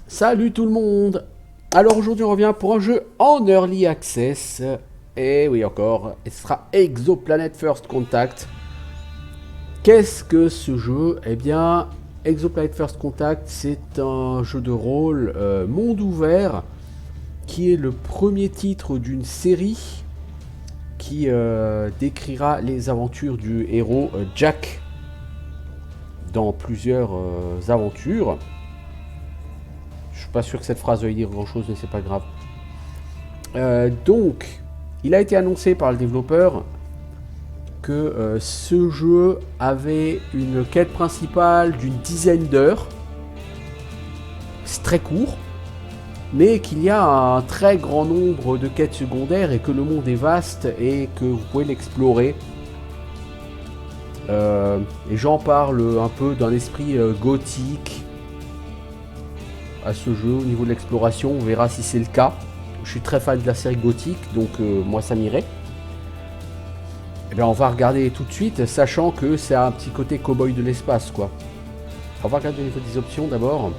Salut tout le monde. Alors aujourd'hui on revient pour un jeu en Early Access. Et oui encore, ce sera Exoplanet First Contact. Qu'est-ce que ce jeu? Eh bien, Exoplanet First Contact, c'est un jeu de rôle monde ouvert qui est le premier titre d'une série qui décrira les aventures du héros Jack dans plusieurs aventures. Je suis pas sûr que cette phrase veuille dire grand chose, mais c'est pas grave. Donc, il a été annoncé par le développeur que ce jeu avait une quête principale d'une dizaine d'heures. C'est très court, mais qu'il y a un très grand nombre de quêtes secondaires et que le monde est vaste et que vous pouvez l'explorer. Les gens parlent un peu d'un esprit gothique à ce jeu au niveau de l'exploration. On verra si c'est le cas. Je suis très fan de la série gothique, donc moi ça m'irait. Eh bien on va regarder tout de suite, sachant que c'est un petit côté cow-boy de l'espace, quoi. On va regarder au niveau des options d'abord.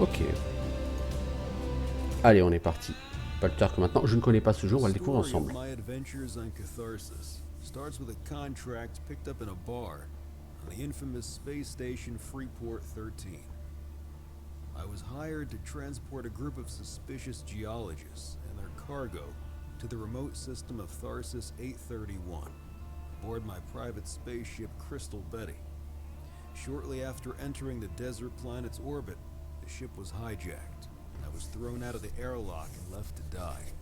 Ok. Allez, on est parti. Pas plus tard que maintenant. Je ne connais pas ce jeu, on va le découvrir ensemble. The infamous space station Freeport 13. I was hired to transport a group of suspicious geologists and their cargo to the remote system of Tharsis 831, aboard my private spaceship Crystal Betty. Shortly after entering the desert planet's orbit, the ship was hijacked. I was thrown out of the airlock and left to die.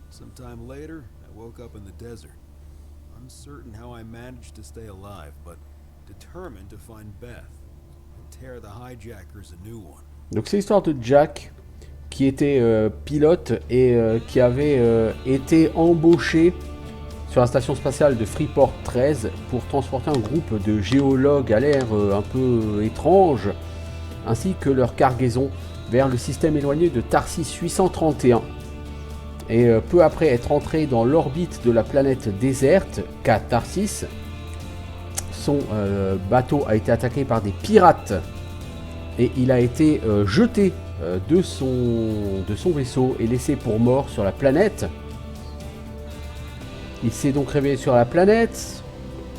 Sometime later, I woke up in the desert. Uncertain how I managed to stay alive, but determined to find Beth and tear the hijackers a new one. Donc c'est l'histoire de Jack qui était pilote et qui avait été embauché sur la station spatiale de Freeport 13 pour transporter un groupe de géologues à l'air un peu étrange ainsi que leur cargaison vers le système éloigné de Tharsis 831. Et peu après être entré dans l'orbite de la planète déserte, qu'à Tharsis, son bateau a été attaqué par des pirates et il a été jeté de son vaisseau et laissé pour mort sur la planète. Il s'est donc réveillé sur la planète,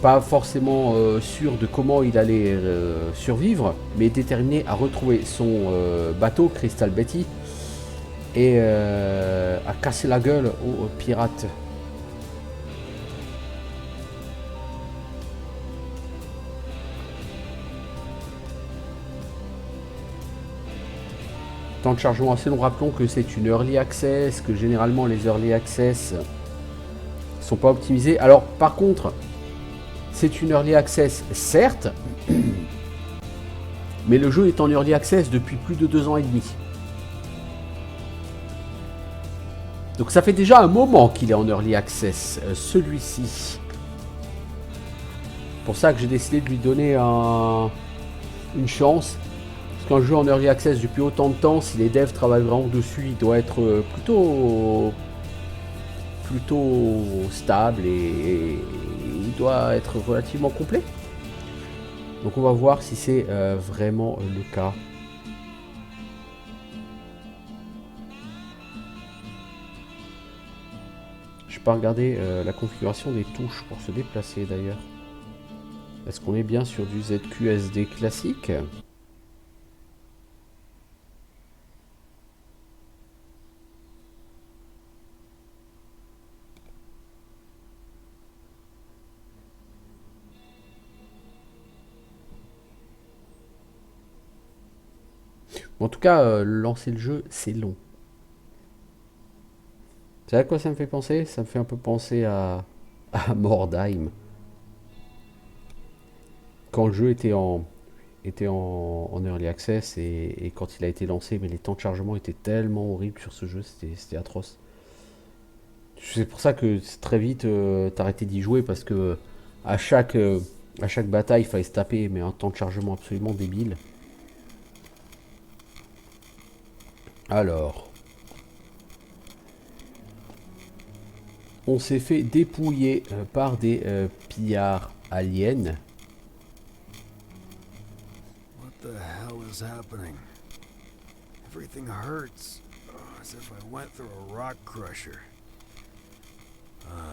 pas forcément sûr de comment il allait survivre, mais déterminé à retrouver son bateau, Crystal Betty, et à casser la gueule aux pirates. Temps de chargement assez long, rappelons que c'est une early access, que généralement les early access sont pas optimisés. Alors par contre, c'est une early access certes, mais le jeu est en early access depuis plus de 2 ans et demi. Donc ça fait déjà un moment qu'il est en early access, celui-ci. C'est pour ça que j'ai décidé de lui donner une chance. Parce qu'un jeu en early access depuis autant de temps, si les devs travaillent vraiment dessus, il doit être plutôt stable et il doit être relativement complet. Donc on va voir si c'est vraiment le cas. Je peux regarder la configuration des touches pour se déplacer d'ailleurs. Est-ce qu'on est bien sur du ZQSD classique ? En tout cas, lancer le jeu, c'est long. Vous savez à quoi ça me fait penser? Ça me fait un peu penser à Mordheim. Quand le jeu était en early access et quand il a été lancé, mais les temps de chargement étaient tellement horribles sur ce jeu, c'était atroce. C'est pour ça que très vite t'arrêtais d'y jouer parce que à chaque bataille il fallait se taper mais un temps de chargement absolument débile. Alors, on s'est fait dépouiller par des pillards aliens. the hell is happening? Everything hurts, as if I went through a rock crusher.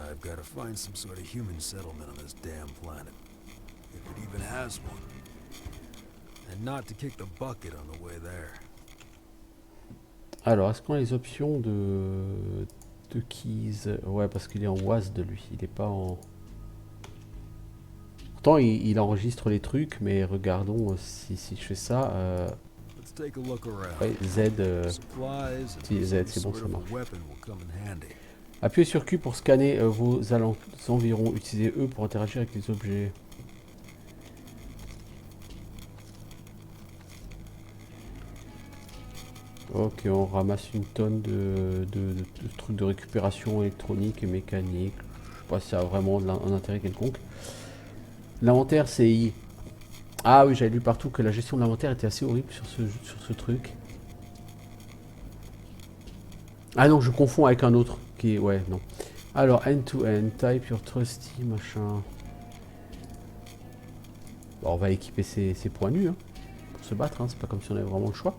I've got to find some sort of human settlement on this damn planet, if it even has one. And not to kick the bucket on the way there. Alors, est-ce qu'on a les options de keys? Ouais, parce qu'il est en WASD, lui. Il est pas en... Pourtant, il enregistre les trucs, mais regardons si je fais ça. Let's take a look around. Ouais, Z. Supplies Si, Z, and c'est some bon, sort ça of marche. a weapon will come in handy. Appuyez sur Q pour scanner vos environs. Utilisez E pour interagir avec les objets. Ok, on ramasse une tonne de trucs de récupération électronique et mécanique. Je sais pas si ça a vraiment un intérêt quelconque. L'inventaire, c'est I. Ah oui, j'avais lu partout que la gestion de l'inventaire était assez horrible sur ce truc. Ah non, je confonds avec un autre qui est... Ouais, non. Alors, end-to-end, type your trusty, machin. Bon, on va équiper ses points nus hein, pour se battre. Hein. C'est pas comme si on avait vraiment le choix.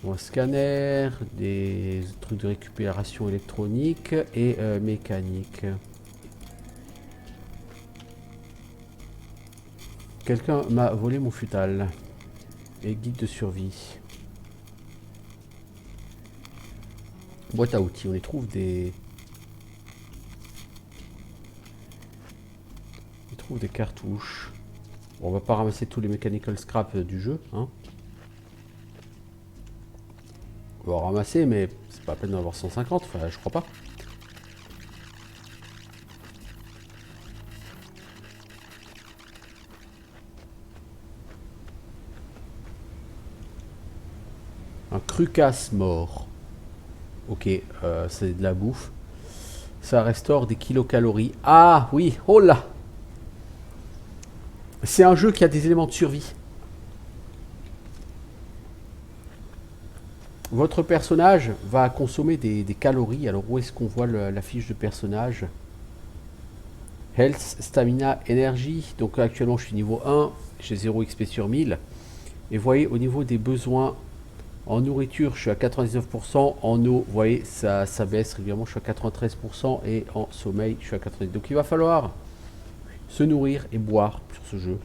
Bon, scanner, des trucs de récupération électronique et mécanique. Quelqu'un m'a volé mon futal. Et guide de survie. Boîte à outils, on y trouve des... On trouve des cartouches. Bon, on va pas ramasser tous les mechanical scrap du jeu, hein. On va en ramasser, mais c'est pas la peine d'en avoir 150, enfin je crois pas. Un crucasse mort. Ok, c'est de la bouffe. Ça restaure des kilocalories. Ah oui, oh là! C'est un jeu qui a des éléments de survie. Votre personnage va consommer des calories. Alors où est-ce qu'on voit la fiche de personnage? Health, stamina, énergie. Donc actuellement je suis niveau 1. J'ai 0 XP sur 1000. Et vous voyez au niveau des besoins en nourriture je suis à 99%. En eau vous voyez ça baisse régulièrement. Je suis à 93%. Et en sommeil je suis à 90%. Donc il va falloir se nourrir et boire sur ce jeu.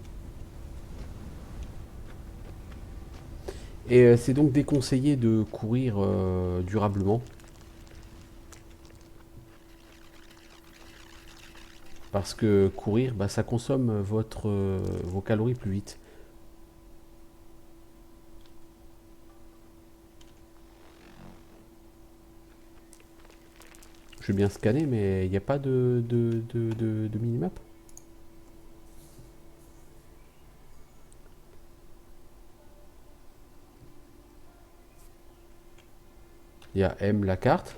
Et c'est donc déconseillé de courir durablement. Parce que courir, bah, ça consomme vos calories plus vite. Je vais bien scanner, mais il n'y a pas de minimap. Il y a M la carte.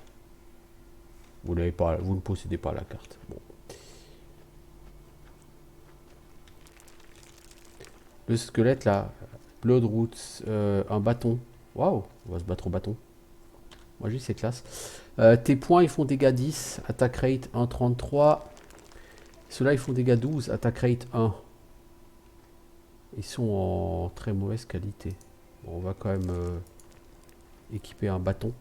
Vous n'avez pas, vous ne possédez pas la carte. Bon. Le squelette là, Blood Roots, un bâton. Waouh, on va se battre au bâton. Moi je dis c'est classe. Tes points ils font dégâts 10, attack rate 1,33. Ceux-là ils font dégâts 12, attack rate 1. Ils sont en très mauvaise qualité. Bon, on va quand même équiper un bâton.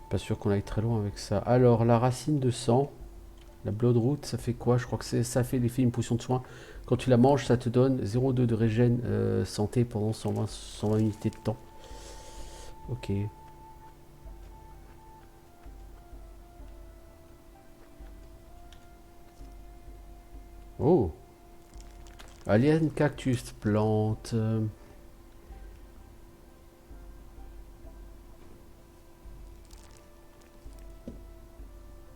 Pas sûr qu'on aille très loin avec ça. Alors, la racine de sang, la Bloodroot, ça fait quoi? Je crois que ça fait l'effet d'une potion de soin. Quand tu la manges, ça te donne 0,2 de régène santé pendant 120 unités de temps. Ok. Oh. Alien cactus plante.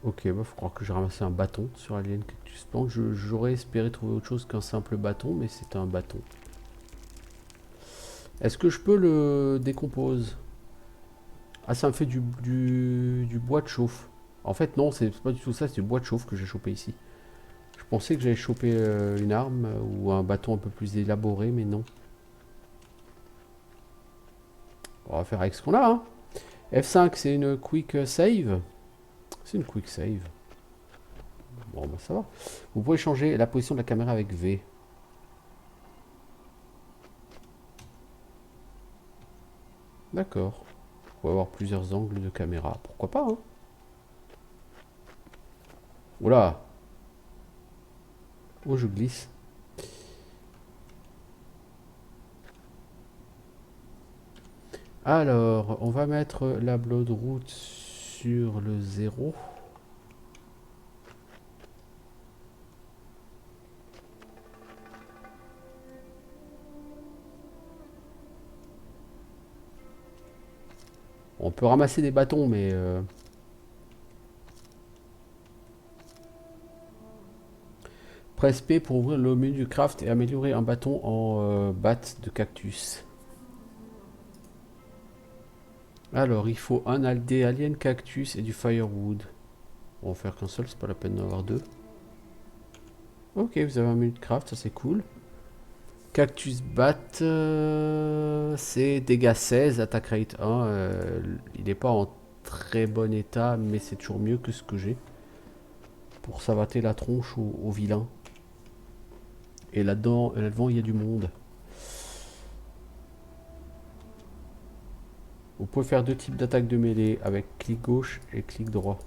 Ok, bah faut croire que j'ai ramassé un bâton sur Alien Cactus Plant. J'aurais espéré trouver autre chose qu'un simple bâton, mais c'est un bâton. Est-ce que je peux le décompose? Ah, ça me fait du bois de chauffe. En fait, non, c'est pas du tout ça, c'est du bois de chauffe que j'ai chopé ici. Je pensais que j'allais choper une arme ou un bâton un peu plus élaboré, mais non. On va faire avec ce qu'on a, hein. F5, c'est une quick save. C'est une quick save. Bon, bah ça va. Vous pouvez changer la position de la caméra avec V. D'accord. Vous pouvez avoir plusieurs angles de caméra. Pourquoi pas, hein? Oula! Oh, je glisse. Alors, on va mettre la blood route sur le 0. On peut ramasser des bâtons, mais... Presse P pour ouvrir le menu du craft et améliorer un bâton en batte de cactus. Alors, il faut des aliens cactus et du firewood. On va en faire qu'un seul, c'est pas la peine d'en avoir deux. Ok, vous avez un menu de craft, ça c'est cool. Cactus bat, c'est dégâts 16, attaque rate 1. Il n'est pas en très bon état, mais c'est toujours mieux que ce que j'ai. Pour savater la tronche aux vilains. Et là-dedans, là-devant, il y a du monde. Vous pouvez faire deux types d'attaques de mêlée avec clic gauche et clic droit.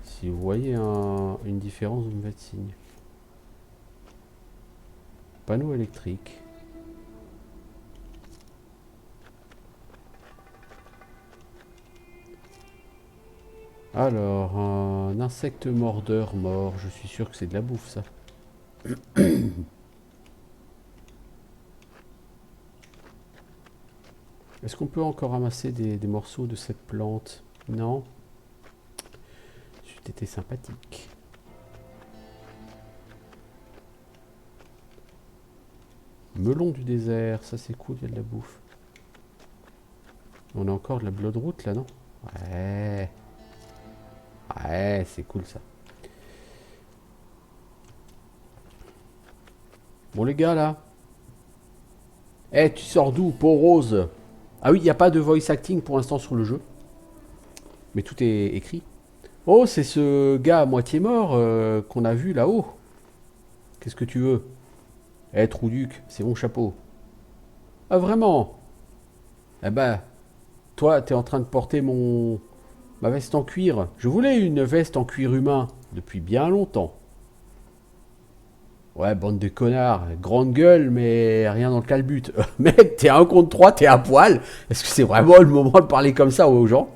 Si vous voyez une différence, vous me faites signe. Panneau électrique. Alors, un insecte mordeur mort. Je suis sûr que c'est de la bouffe, ça. Est-ce qu'on peut encore ramasser des morceaux de cette plante? Non. C'était sympathique. Melon du désert, ça c'est cool, il y a de la bouffe. On a encore de la bloodroot là, non? Ouais. Ouais, c'est cool ça. Bon les gars là. Eh, tu sors d'où, peau rose? Ah oui, il n'y a pas de voice acting pour l'instant sur le jeu. Mais tout est écrit. Oh, c'est ce gars à moitié mort qu'on a vu là-haut. Qu'est-ce que tu veux? Eh, Trouduc, c'est mon chapeau. Ah vraiment? Eh ben, toi, t'es en train de porter ma veste en cuir. Je voulais une veste en cuir humain depuis bien longtemps. Ouais, bande de connards. Grande gueule, mais rien dans le calbut. Mec, t'es 1 contre 3, t'es à poil. Est-ce que c'est vraiment le moment de parler comme ça aux gens?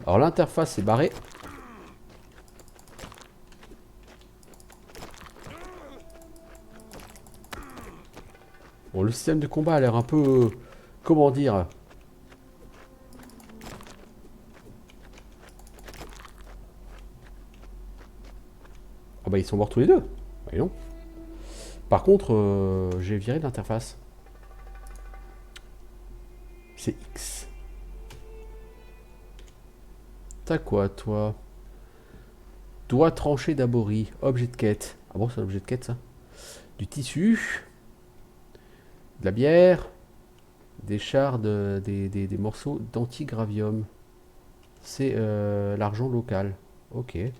Alors l'interface est barrée. Bon, le système de combat a l'air un peu... comment dire? Ah bah ils sont morts tous les deux. Bah non. Par contre, j'ai viré l'interface. C'est X. T'as quoi, toi? Doigt tranché d'abori. Objet de quête. Ah bon, c'est un objet de quête, ça? Du tissu. De la bière. Des shards, des morceaux d'antigravium. C'est l'argent local. Ok. Et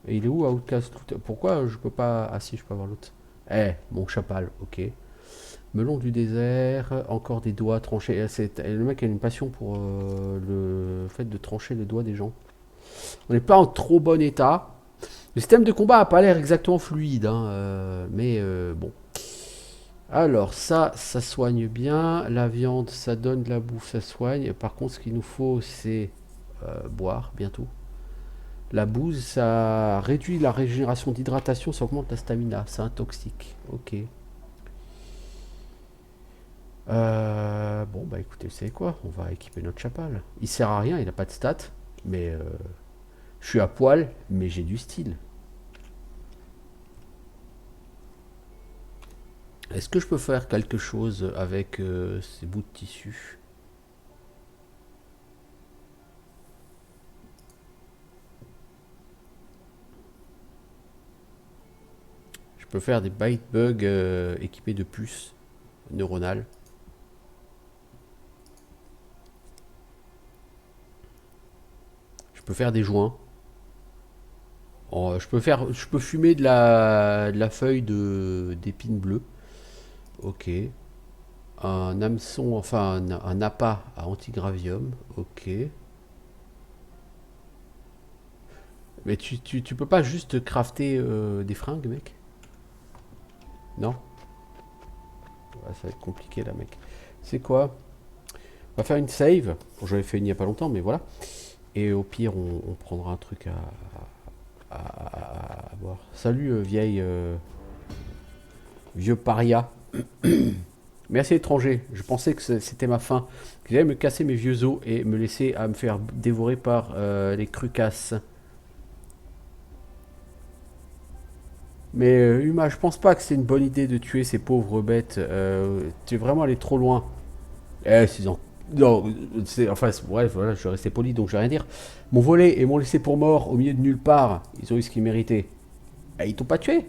il est où, Outcast? Pourquoi je peux pas... Ah si, je peux avoir l'autre. Eh, mon chapal, ok. Melon du désert, encore des doigts tranchés. Le mec a une passion pour le fait de trancher les doigts des gens. On n'est pas en trop bon état. Le système de combat a pas l'air exactement fluide, hein, mais bon. Alors ça soigne bien. La viande, ça donne de la bouffe, ça soigne. Par contre, ce qu'il nous faut, c'est boire bientôt. La bouse, ça réduit la régénération d'hydratation, ça augmente la stamina. C'est un toxique. Ok. Bon, bah écoutez, vous savez quoi? On va équiper notre chapal. Il sert à rien, il n'a pas de stats. Mais je suis à poil, mais j'ai du style. Est-ce que je peux faire quelque chose avec ces bouts de tissu? Je peux faire des bite bugs équipés de puces neuronales. Je peux faire des joints. Oh, je peux fumer de la feuille d'épine bleue. Ok. Un hameçon, enfin un appât à antigravium. Ok. Mais tu peux pas juste crafter des fringues, mec? Non? Ouais, ça va être compliqué là, mec. C'est quoi? On va faire une save. Bon, j'avais fait une il n'y a pas longtemps, mais voilà. Et au pire, on prendra un truc à voir. Salut, vieux paria. Merci étranger. Je pensais que c'était ma fin. Que j'allais me casser mes vieux os et me laisser à me faire dévorer par les crucasses. Mais Huma, je pense pas que c'est une bonne idée de tuer ces pauvres bêtes. Tu es vraiment allé trop loin. Non, bref, voilà, je vais rester poli, donc je vais rien dire. M'ont volé et m'ont laissé pour mort au milieu de nulle part. Ils ont eu ce qu'ils méritaient. Et ils t'ont pas tué.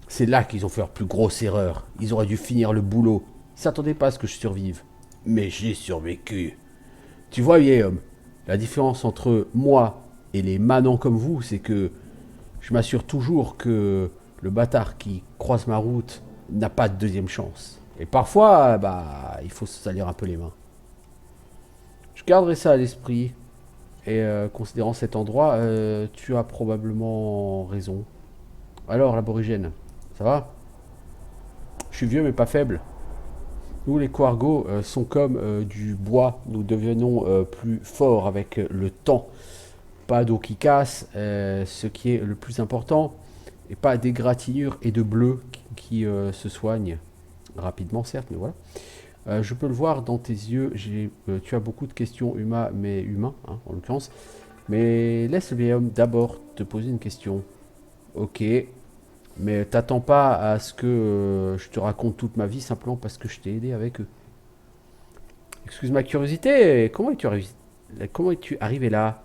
C'est là qu'ils ont fait leur plus grosse erreur. Ils auraient dû finir le boulot. Ils s'attendaient pas à ce que je survive. Mais j'ai survécu. Tu vois, vieil homme, la différence entre moi et les manants comme vous, c'est que je m'assure toujours que le bâtard qui croise ma route n'a pas de deuxième chance. Et parfois, bah, il faut se salir un peu les mains. Je garderai ça à l'esprit. Et considérant cet endroit, tu as probablement raison. Alors, l'aborigène, ça va? Je suis vieux mais pas faible. Nous, les Quargo, sont comme du bois. Nous devenons plus forts avec le temps. Pas d'eau qui casse, ce qui est le plus important. Et pas d'égratignures et de bleus qui se soignent. Rapidement, certes, mais voilà. Je peux le voir dans tes yeux. Tu as beaucoup de questions humains, hein, en l'occurrence. Mais laisse le vieil homme d'abord te poser une question. Ok. Mais t'attends pas à ce que je te raconte toute ma vie simplement parce que je t'ai aidé avec eux. Excuse ma curiosité, comment es-tu arrivé là?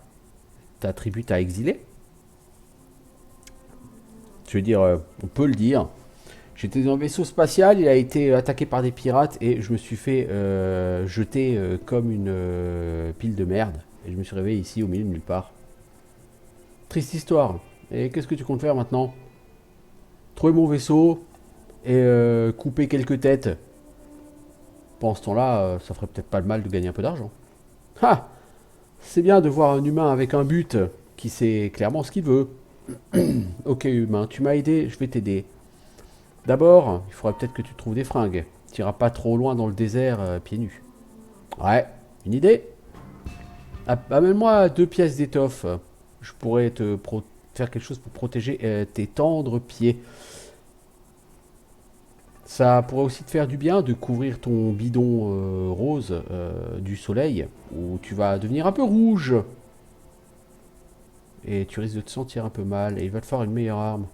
Ta tribu t'a exilé? Je veux dire, on peut le dire. J'étais dans un vaisseau spatial, il a été attaqué par des pirates et je me suis fait jeter comme une pile de merde. Et je me suis réveillé ici au milieu de nulle part. Triste histoire. Et qu'est-ce que tu comptes faire maintenant? Trouver mon vaisseau et couper quelques têtes. Pendant ce temps-là, ça ferait peut-être pas le mal de gagner un peu d'argent. Ah! C'est bien de voir un humain avec un but qui sait clairement ce qu'il veut. Ok humain, tu m'as aidé, je vais t'aider. D'abord, il faudrait peut-être que tu trouves des fringues. Tu iras pas trop loin dans le désert pieds nus. Ouais, une idée? Amène-moi 2 pièces d'étoffe. Je pourrais faire quelque chose pour protéger tes tendres pieds. Ça pourrait aussi te faire du bien de couvrir ton bidon rose du soleil, où tu vas devenir un peu rouge. Et tu risques de te sentir un peu mal, et il va te faire une meilleure arme.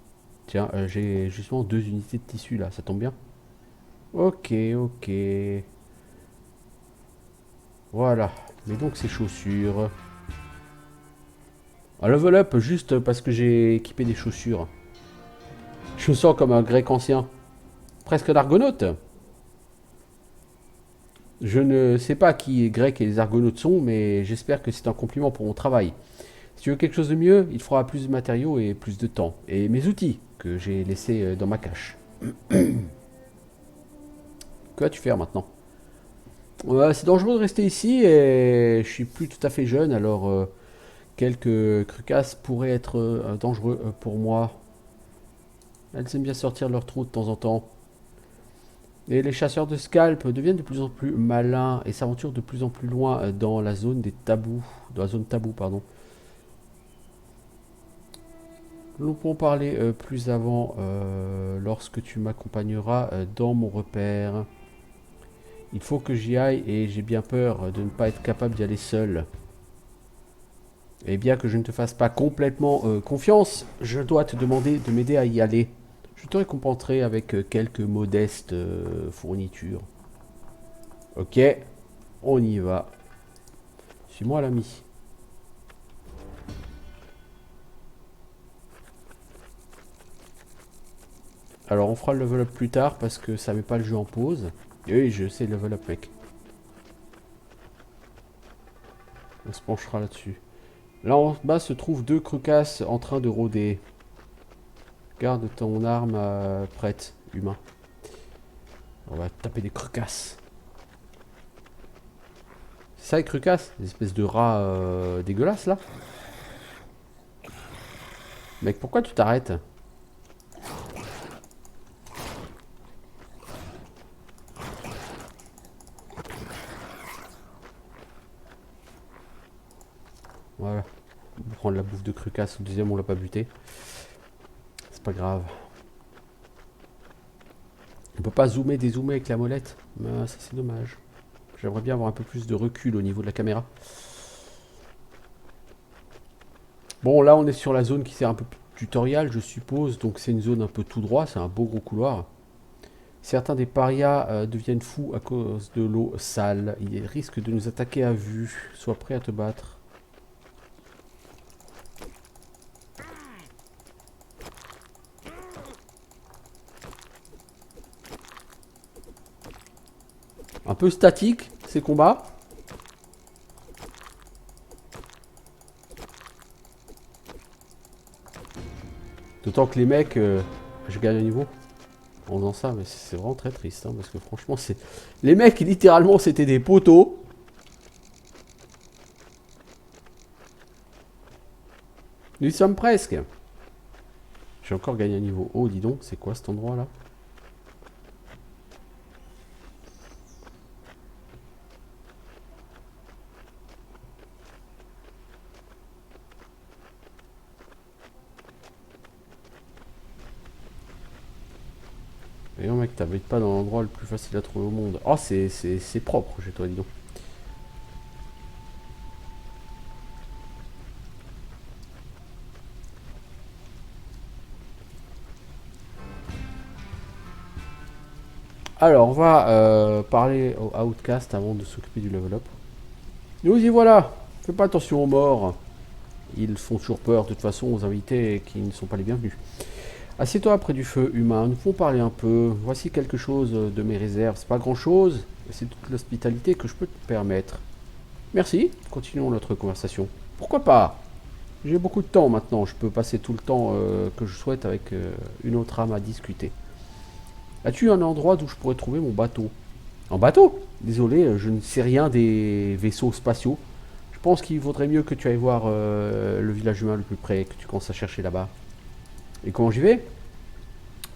Tiens, j'ai justement 2 unités de tissu là, ça tombe bien. Ok, ok. Voilà. Mais donc ces chaussures. Un level up juste parce que j'ai équipé des chaussures. Je me sens comme un grec ancien. Presque un argonaute. Je ne sais pas qui les grecs et les argonautes sont, mais j'espère que c'est un compliment pour mon travail. Si tu veux quelque chose de mieux, il faudra plus de matériaux et plus de temps. Et mes outils, que j'ai laissés dans ma cache. Que vas-tu faire maintenant? C'est dangereux de rester ici et je suis plus tout à fait jeune, alors quelques crucasses pourraient être dangereux pour moi. Elles aiment bien sortir de leur trou de temps en temps. Et les chasseurs de scalps deviennent de plus en plus malins et s'aventurent de plus en plus loin dans la zone des tabous. Dans la zone taboue, pardon. Nous pourrons parler plus avant lorsque tu m'accompagneras dans mon repère. Il faut que j'y aille et j'ai bien peur de ne pas être capable d'y aller seul. Et bien que je ne te fasse pas complètement confiance, je dois te demander de m'aider à y aller. Je te récompenserai avec quelques modestes fournitures. Ok, on y va. Suis-moi l'ami. Alors on fera le level up plus tard parce que ça met pas le jeu en pause. Et oui, je sais le level up, mec. On se penchera là-dessus. Là en bas se trouvent 2 crucasses en train de rôder. Garde ton arme prête, humain. On va taper des crucasses. C'est ça les crucasses? Des espèces de rats dégueulasses là? Mec, pourquoi tu t'arrêtes? Voilà. On va prendre la bouffe de crucasse. Le deuxième, on l'a pas buté. C'est pas grave. On peut pas zoomer, dézoomer avec la molette. Mais ça, c'est dommage. J'aimerais bien avoir un peu plus de recul au niveau de la caméra. Bon, là, on est sur la zone qui sert un peu tutoriel, je suppose. Donc, c'est une zone un peu tout droit. C'est un beau gros couloir. Certains des parias deviennent fous à cause de l'eau sale. Ils risquent de nous attaquer à vue. Sois prêt à te battre. Un peu statique, ces combats. D'autant que les mecs... je gagne un niveau en faisant ça, mais c'est vraiment très triste. Hein, parce que franchement, c'est... Les mecs, littéralement, c'était des poteaux. Nous y sommes presque. J'ai encore gagné un niveau. Oh, dis donc, c'est quoi cet endroit-là? Voyons mec, t'habites pas dans l'endroit le plus facile à trouver au monde. Oh, c'est propre chez toi, dis donc. Alors, on va parler au Outcast avant de s'occuper du level up. Nous y voilà. Fais pas attention aux morts. Ils font toujours peur de toute façon aux invités qui ne sont pas les bienvenus. Assieds-toi près du feu humain, nous pouvons parler un peu. Voici quelque chose de mes réserves. C'est pas grand chose, c'est toute l'hospitalité que je peux te permettre. Merci, continuons notre conversation. Pourquoi pas? J'ai beaucoup de temps maintenant, je peux passer tout le temps que je souhaite avec une autre âme à discuter. As-tu un endroit d'où je pourrais trouver mon bateau? Un bateau? Désolé, je ne sais rien des vaisseaux spatiaux. Je pense qu'il vaudrait mieux que tu ailles voir le village humain le plus près, que tu commences à chercher là-bas. Et comment j'y vais?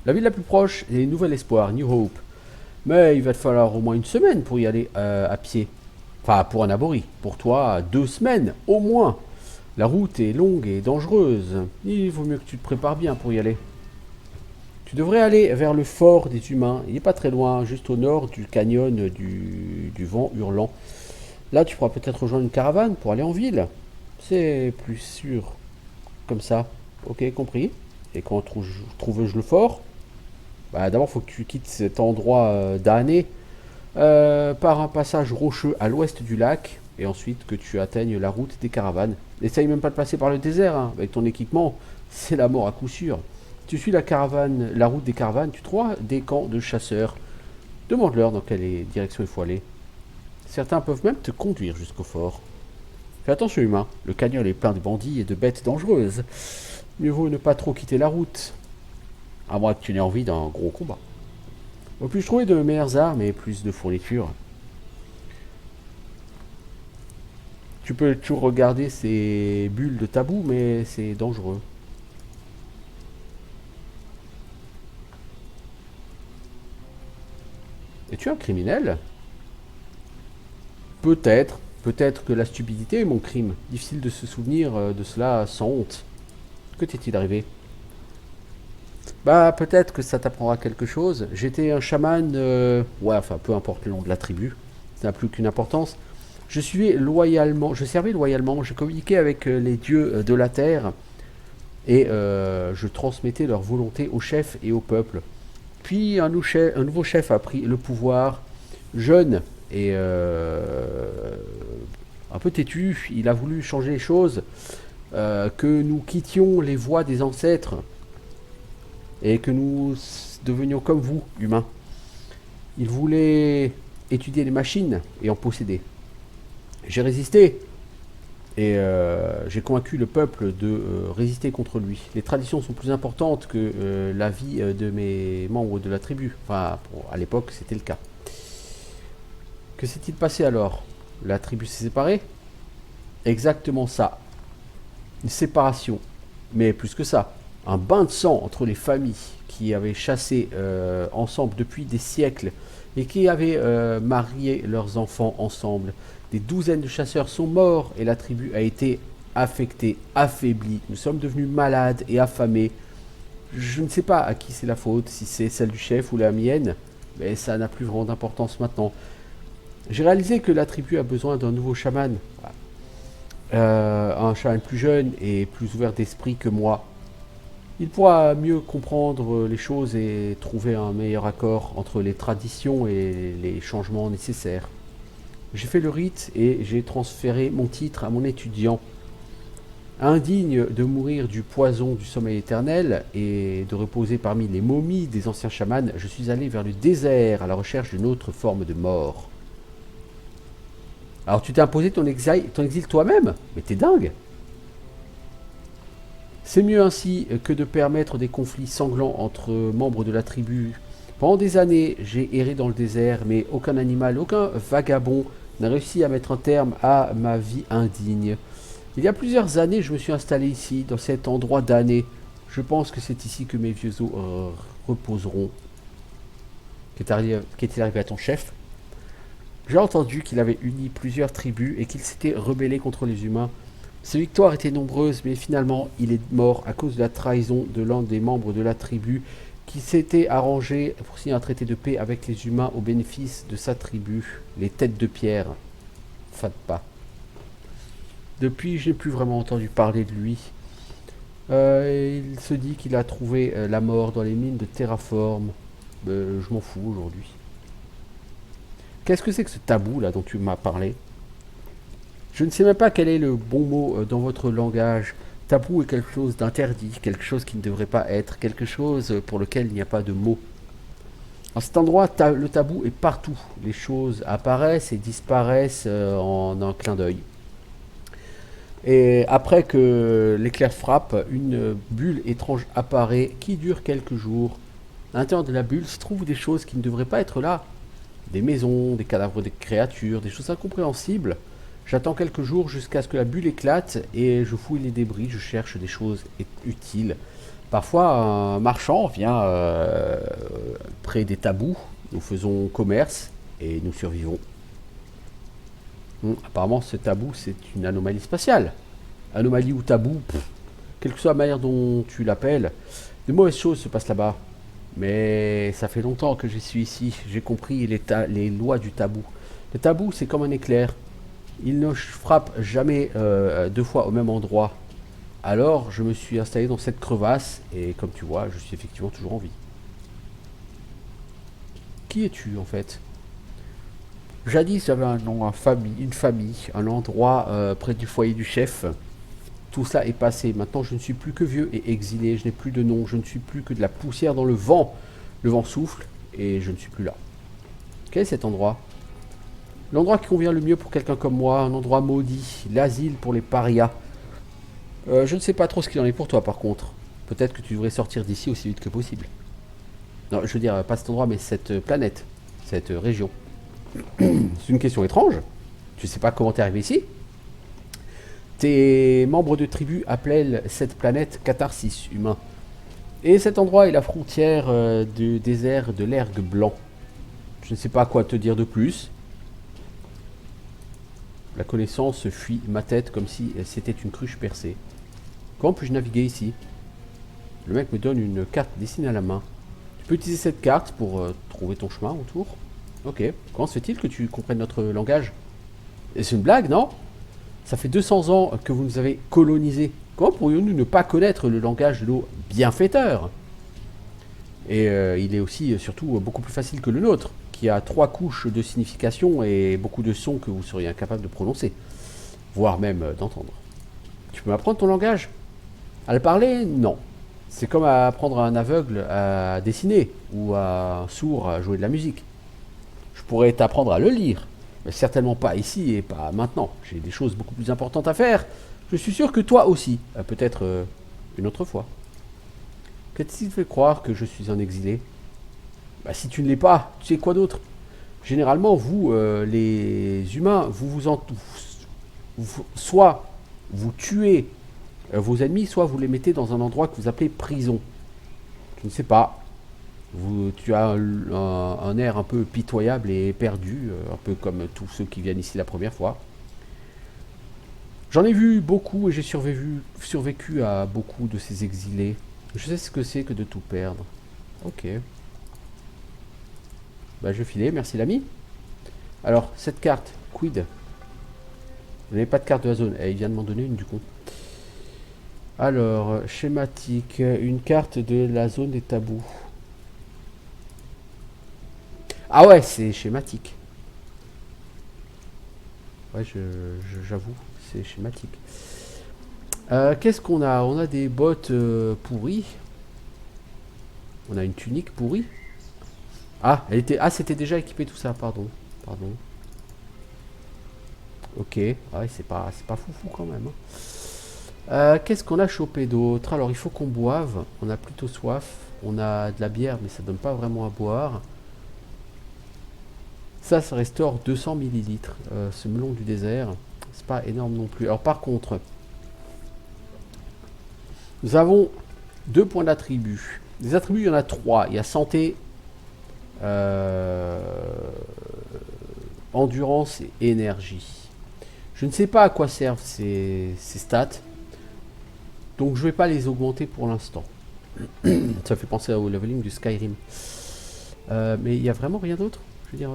La ville la plus proche est Nouvel Espoir, New Hope. Mais il va te falloir au moins une semaine pour y aller à pied. Enfin, pour un abori. Pour toi, 2 semaines, au moins. La route est longue et dangereuse. Il vaut mieux que tu te prépares bien pour y aller. Tu devrais aller vers le fort des humains. Il n'est pas très loin, juste au nord du canyon du vent hurlant. Là, tu pourras peut-être rejoindre une caravane pour aller en ville. C'est plus sûr. Comme ça. Ok, compris. Et quand trouve-je le fort? Bah, d'abord, il faut que tu quittes cet endroit damné par un passage rocheux à l'ouest du lac. Et ensuite que tu atteignes la route des caravanes. N'essaye même pas de passer par le désert. Hein. Avec ton équipement, c'est la mort à coup sûr. Tu suis la route des caravanes, tu trouves des camps de chasseurs. Demande-leur dans quelle direction il faut aller. Certains peuvent même te conduire jusqu'au fort. Fais attention humain, le canyon est plein de bandits et de bêtes dangereuses. Mieux vaut ne pas trop quitter la route. À moins que tu n'aies envie d'un gros combat. Où puis-je trouver de meilleures armes et plus de fournitures? Tu peux toujours regarder ces bulles de tabou, mais c'est dangereux. Es-tu un criminel? Peut-être. Peut-être que la stupidité est mon crime. Difficile de se souvenir de cela sans honte. Que t'est-il arrivé? Bah, peut-être que ça t'apprendra quelque chose. J'étais un chaman... ouais, enfin, peu importe le nom de la tribu. Ça n'a plus qu'une importance. Je servais loyalement, je communiquais avec les dieux de la terre. Et je transmettais leur volonté aux chefs et au peuple. Puis un nouveau chef a pris le pouvoir, jeune et un peu têtu. Il a voulu changer les choses, que nous quittions les voies des ancêtres et que nous devenions comme vous, humains. Ils voulaient étudier les machines et en posséder. J'ai résisté et j'ai convaincu le peuple de résister contre lui. Les traditions sont plus importantes que la vie de mes membres de la tribu. Enfin, à l'époque, c'était le cas. Que s'est-il passé alors? La tribu s'est séparée? Exactement ça. Une séparation. Mais plus que ça. Un bain de sang entre les familles qui avaient chassé ensemble depuis des siècles et qui avaient marié leurs enfants ensemble. Des douzaines de chasseurs sont morts et la tribu a été affectée, affaiblie. Nous sommes devenus malades et affamés. Je ne sais pas à qui c'est la faute, si c'est celle du chef ou la mienne, mais ça n'a plus vraiment d'importance maintenant. J'ai réalisé que la tribu a besoin d'un nouveau chaman. Un chaman plus jeune et plus ouvert d'esprit que moi. Il pourra mieux comprendre les choses et trouver un meilleur accord entre les traditions et les changements nécessaires. J'ai fait le rite et j'ai transféré mon titre à mon étudiant. Indigne de mourir du poison du sommeil éternel et de reposer parmi les momies des anciens chamans, je suis allé vers le désert à la recherche d'une autre forme de mort. Alors tu t'es imposé ton exil toi-même? Mais t'es dingue! C'est mieux ainsi que de permettre des conflits sanglants entre membres de la tribu. Pendant des années, j'ai erré dans le désert, mais aucun animal, aucun vagabond n'a réussi à mettre un terme à ma vie indigne. Il y a plusieurs années, je me suis installé ici, dans cet endroit damné. Je pense que c'est ici que mes vieux os reposeront. Qu'est-il arrivé à ton chef? J'ai entendu qu'il avait uni plusieurs tribus et qu'il s'était rebellé contre les humains. Ses victoires étaient nombreuses, mais finalement, il est mort à cause de la trahison de l'un des membres de la tribu qui s'était arrangé pour signer un traité de paix avec les humains au bénéfice de sa tribu, les têtes de pierre. Fatpa. Depuis, je n'ai plus vraiment entendu parler de lui. Il se dit qu'il a trouvé la mort dans les mines de Terraform. Je m'en fous aujourd'hui. Qu'est-ce que c'est que ce tabou là dont tu m'as parlé? Je ne sais même pas quel est le bon mot dans votre langage. Tabou est quelque chose d'interdit, quelque chose qui ne devrait pas être, quelque chose pour lequel il n'y a pas de mots. À cet endroit, le tabou est partout. Les choses apparaissent et disparaissent en un clin d'œil. Et après que l'éclair frappe, une bulle étrange apparaît qui dure quelques jours. À l'intérieur de la bulle se trouvent des choses qui ne devraient pas être là. Des maisons, des cadavres de créatures, des choses incompréhensibles. J'attends quelques jours jusqu'à ce que la bulle éclate et je fouille les débris, je cherche des choses utiles. Parfois, un marchand vient près des tabous, nous faisons commerce et nous survivons. Apparemment, ce tabou, c'est une anomalie spatiale. Anomalie ou tabou, quelle que soit la manière dont tu l'appelles, de mauvaises choses se passent là-bas. Mais ça fait longtemps que je suis ici, j'ai compris les lois du tabou. Le tabou, c'est comme un éclair. Il ne frappe jamais deux fois au même endroit. Alors, je me suis installé dans cette crevasse et comme tu vois, je suis effectivement toujours en vie. Qui es-tu en fait? Jadis, j'avais un nom, une famille, un endroit près du foyer du chef. Tout ça est passé. Maintenant, je ne suis plus que vieux et exilé. Je n'ai plus de nom. Je ne suis plus que de la poussière dans le vent. Le vent souffle et je ne suis plus là. Quel est cet endroit? L'endroit qui convient le mieux pour quelqu'un comme moi. Un endroit maudit. L'asile pour les parias. Je ne sais pas trop ce qu'il en est pour toi, par contre. Peut-être que tu devrais sortir d'ici aussi vite que possible. Non, je veux dire, pas cet endroit, mais cette planète. Cette région. C'est une question étrange. Tu sais pas comment t'es arrivé ici? Tes membres de tribu appellent cette planète Catharsis humain. Et cet endroit est la frontière du désert de l'ergue blanc. Je ne sais pas quoi te dire de plus. La connaissance fuit ma tête comme si c'était une cruche percée. Comment puis-je naviguer ici? Le mec me donne une carte dessinée à la main. Tu peux utiliser cette carte pour trouver ton chemin autour. Ok. Comment se fait-il que tu comprennes notre langage? C'est une blague, non? Ça fait 200 ans que vous nous avez colonisés. Comment pourrions-nous ne pas connaître le langage de nos bienfaiteurs? Et il est aussi, surtout, beaucoup plus facile que le nôtre, qui a 3 couches de signification et beaucoup de sons que vous seriez incapable de prononcer, voire même d'entendre. Tu peux m'apprendre ton langage? À le parler? Non. C'est comme apprendre à un aveugle à dessiner ou à un sourd à jouer de la musique. Je pourrais t'apprendre à le lire, mais certainement pas ici et pas maintenant. J'ai des choses beaucoup plus importantes à faire. Je suis sûr que toi aussi, peut-être une autre fois. Qu'est-ce qui te fait croire que je suis un exilé? Bah si tu ne l'es pas, tu sais quoi d'autre? Généralement, vous, les humains, soit vous tuez vos ennemis, soit vous les mettez dans un endroit que vous appelez prison. Je ne sais pas. Tu as un air un peu pitoyable et perdu, un peu comme tous ceux qui viennent ici la première fois. J'en ai vu beaucoup et j'ai survécu à beaucoup de ces exilés. Je sais ce que c'est que de tout perdre. Ok. Bah je filais, merci l'ami. Alors, cette carte, quid? Vous n'avez pas de carte de la zone. Il vient de m'en donner une du coup. Alors, schématique, une carte de la zone des tabous. Ah ouais, c'est schématique. Ouais, j'avoue, c'est schématique. Qu'est-ce qu'on a? On a des bottes pourries. On a une tunique pourrie. Ah, c'était déjà équipé tout ça, pardon. Pardon. Ok, ouais, c'est pas foufou quand même. Qu'est-ce qu'on a chopé d'autre? Alors, il faut qu'on boive. On a plutôt soif. On a de la bière, mais ça donne pas vraiment à boire. Ça restaure 200 millilitres. Ce melon du désert, c'est pas énorme non plus. Alors, par contre, nous avons 2 points d'attribut. Les attributs, il y en a 3. Il y a santé, endurance et énergie. Je ne sais pas à quoi servent ces stats. Donc je vais pas les augmenter pour l'instant. Ça fait penser au leveling du Skyrim. Mais il n'y a vraiment rien d'autre. Je veux dire...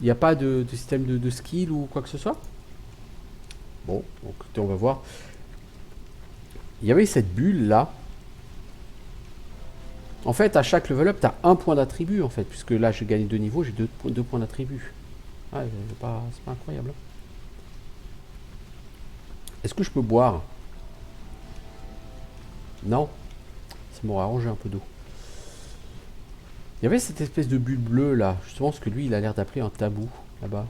Il n'y a pas de système de skill ou quoi que ce soit. Bon, donc, écoutez, on va voir. Il y avait cette bulle là. En fait, à chaque level up, tu as un point d'attribut en fait. Puisque là, j'ai gagné 2 niveaux, j'ai 2 points d'attribut. Ah, c'est pas incroyable. Est-ce que je peux boire? Non. Ça m'aurait arrangé un peu d'eau. Il y avait cette espèce de bulle bleue là. Justement, ce que lui, il a l'air d'appeler un tabou là-bas.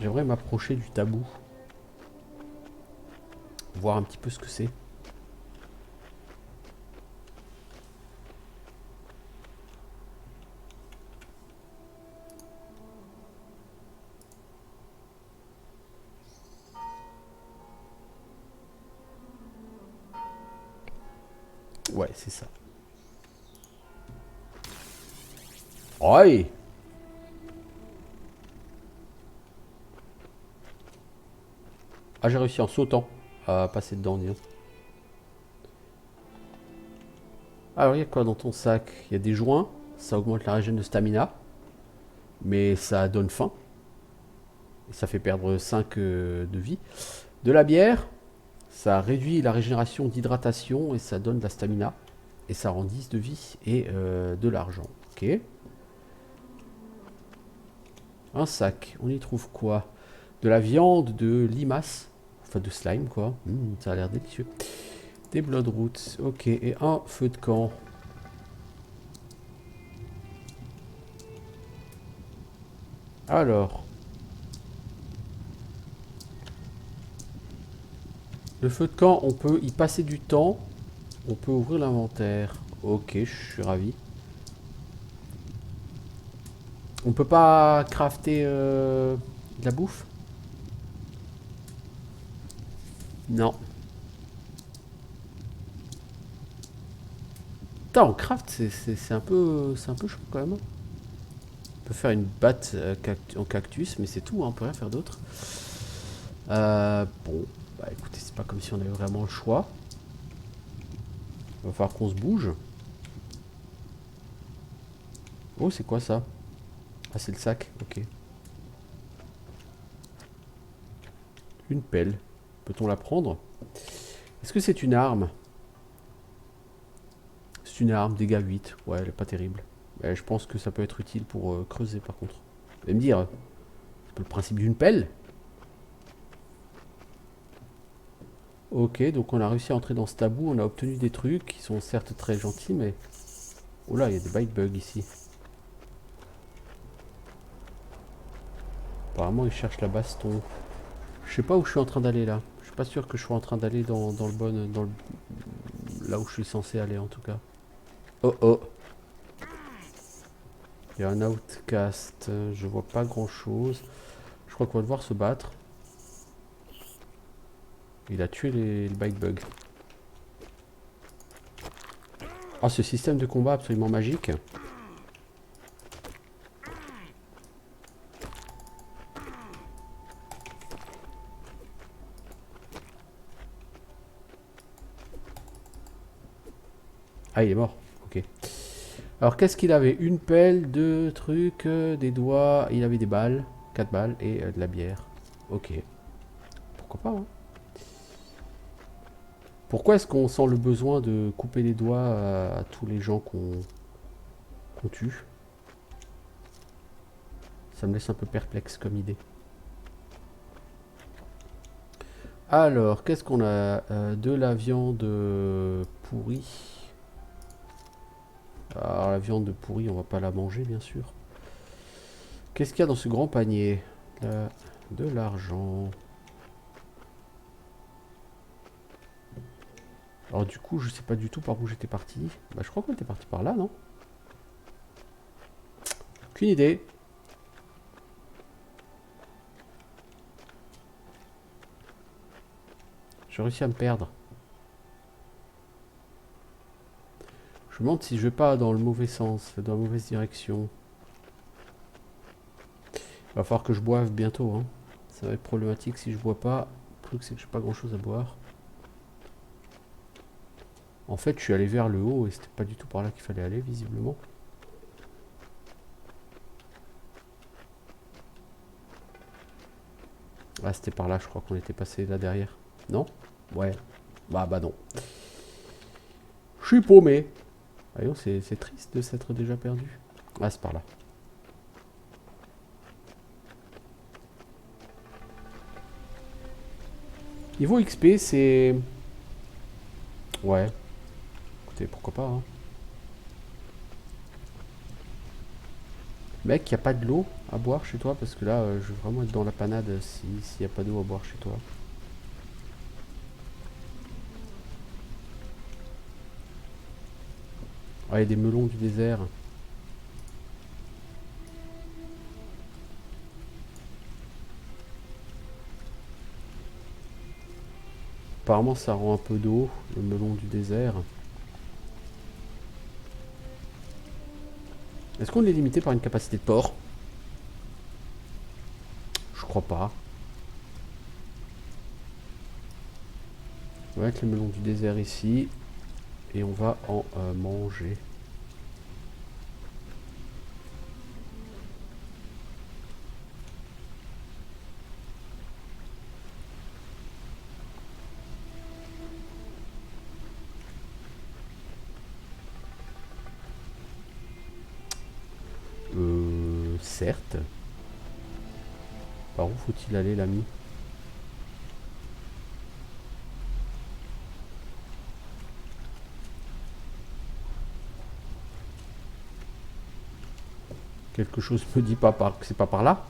J'aimerais m'approcher du tabou. Voir un petit peu ce que c'est. Ouais, c'est ça. Ouais. Ah, j'ai réussi en sautant à passer dedans, disons. Alors, il y a quoi dans ton sac? Il y a des joints. Ça augmente la régène de stamina. Mais ça donne faim. Et ça fait perdre 5 de vie. De la bière. Ça réduit la régénération d'hydratation et ça donne de la stamina. Et ça rend 10 de vie et de l'argent. Ok. Un sac. On y trouve quoi? De la viande de limace. Enfin de slime quoi. Ça a l'air délicieux. Des bloodroots. Ok. Et un feu de camp. Alors. Le feu de camp, on peut y passer du temps. On peut ouvrir l'inventaire. Ok, je suis ravi. On peut pas crafter de la bouffe? Non. Putain, on craft, c'est un peu chaud quand même. On peut faire une batte en cactus, mais c'est tout, hein, on peut rien faire d'autre. Bon, bah écoutez, c'est pas comme si on avait vraiment le choix. Il va falloir qu'on se bouge. Oh, c'est quoi ça? Ah, c'est le sac, ok. Une pelle. Peut-on la prendre? Est-ce que c'est une arme? C'est une arme, dégâts 8. Ouais, elle est pas terrible. Mais je pense que ça peut être utile pour creuser par contre. Vous allez me dire, c'est pas le principe d'une pelle? Ok, donc on a réussi à entrer dans ce tabou, on a obtenu des trucs qui sont certes très gentils, mais... Oh là, il y a des bite bugs ici. Apparemment, ils cherchent la baston. Je sais pas où je suis en train d'aller là. Je suis pas sûr que je sois en train d'aller dans le bon... là où je suis censé aller en tout cas. Oh oh. Il y a un outcast. Je vois pas grand chose. Je crois qu'on va devoir se battre. Il a tué le bite bug. Ah, ce système de combat absolument magique. Ah, il est mort. Ok. Alors, qu'est-ce qu'il avait? Une pelle, deux trucs, des doigts. Il avait des balles. 4 balles et de la bière. Ok. Pourquoi pas, hein. Pourquoi est-ce qu'on sent le besoin de couper les doigts à tous les gens qu'on tue? Ça me laisse un peu perplexe comme idée. Alors, qu'est-ce qu'on a? De la viande pourrie. Alors, la viande pourrie, on va pas la manger, bien sûr. Qu'est-ce qu'il y a dans ce grand panier? De l'argent. Alors, du coup, je sais pas du tout par où j'étais parti. Bah, je crois qu'on était parti par là, non? Aucune idée. J'ai réussi à me perdre. Je me demande si je vais pas dans le mauvais sens, dans la mauvaise direction. Il va falloir que je boive bientôt, hein. Ça va être problématique si je bois pas. Le truc, c'est que j'ai pas grand chose à boire. En fait, je suis allé vers le haut et c'était pas du tout par là qu'il fallait aller, visiblement. Ah, c'était par là, je crois qu'on était passé là derrière. Non? Ouais. Bah non. Je suis paumé. Voyons, c'est triste de s'être déjà perdu. Ah, c'est par là. Niveau XP, c'est... Ouais. Écoutez, pourquoi pas, hein. Mec, y a pas de l'eau à boire chez toi? Parce que là, je vais vraiment être dans la panade s'il y a pas d'eau à boire chez toi. Ah, il y a des melons du désert. Apparemment, ça rend un peu d'eau, le melon du désert. Est-ce qu'on est limité par une capacité de port? Je crois pas. On va mettre le melon du désert ici. Et on va en manger. Certes. Par où faut-il aller, l'ami? Quelque chose me dit pas que c'est pas par là.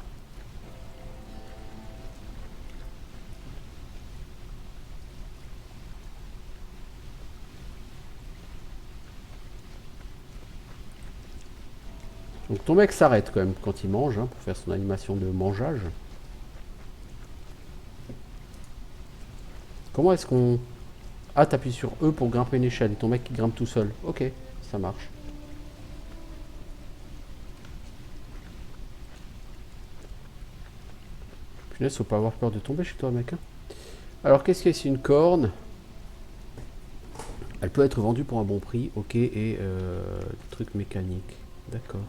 Donc ton mec s'arrête quand même quand il mange, hein, pour faire son animation de mangeage. Comment est-ce qu'on... Ah, t'appuies sur E pour grimper une échelle et ton mec qui grimpe tout seul. Ok, ça marche. Punaise, faut pas avoir peur de tomber chez toi, mec, hein. Alors, qu'est-ce qu'il y a ici? Une corne. Elle peut être vendue pour un bon prix, ok, et des trucs mécaniques. D'accord.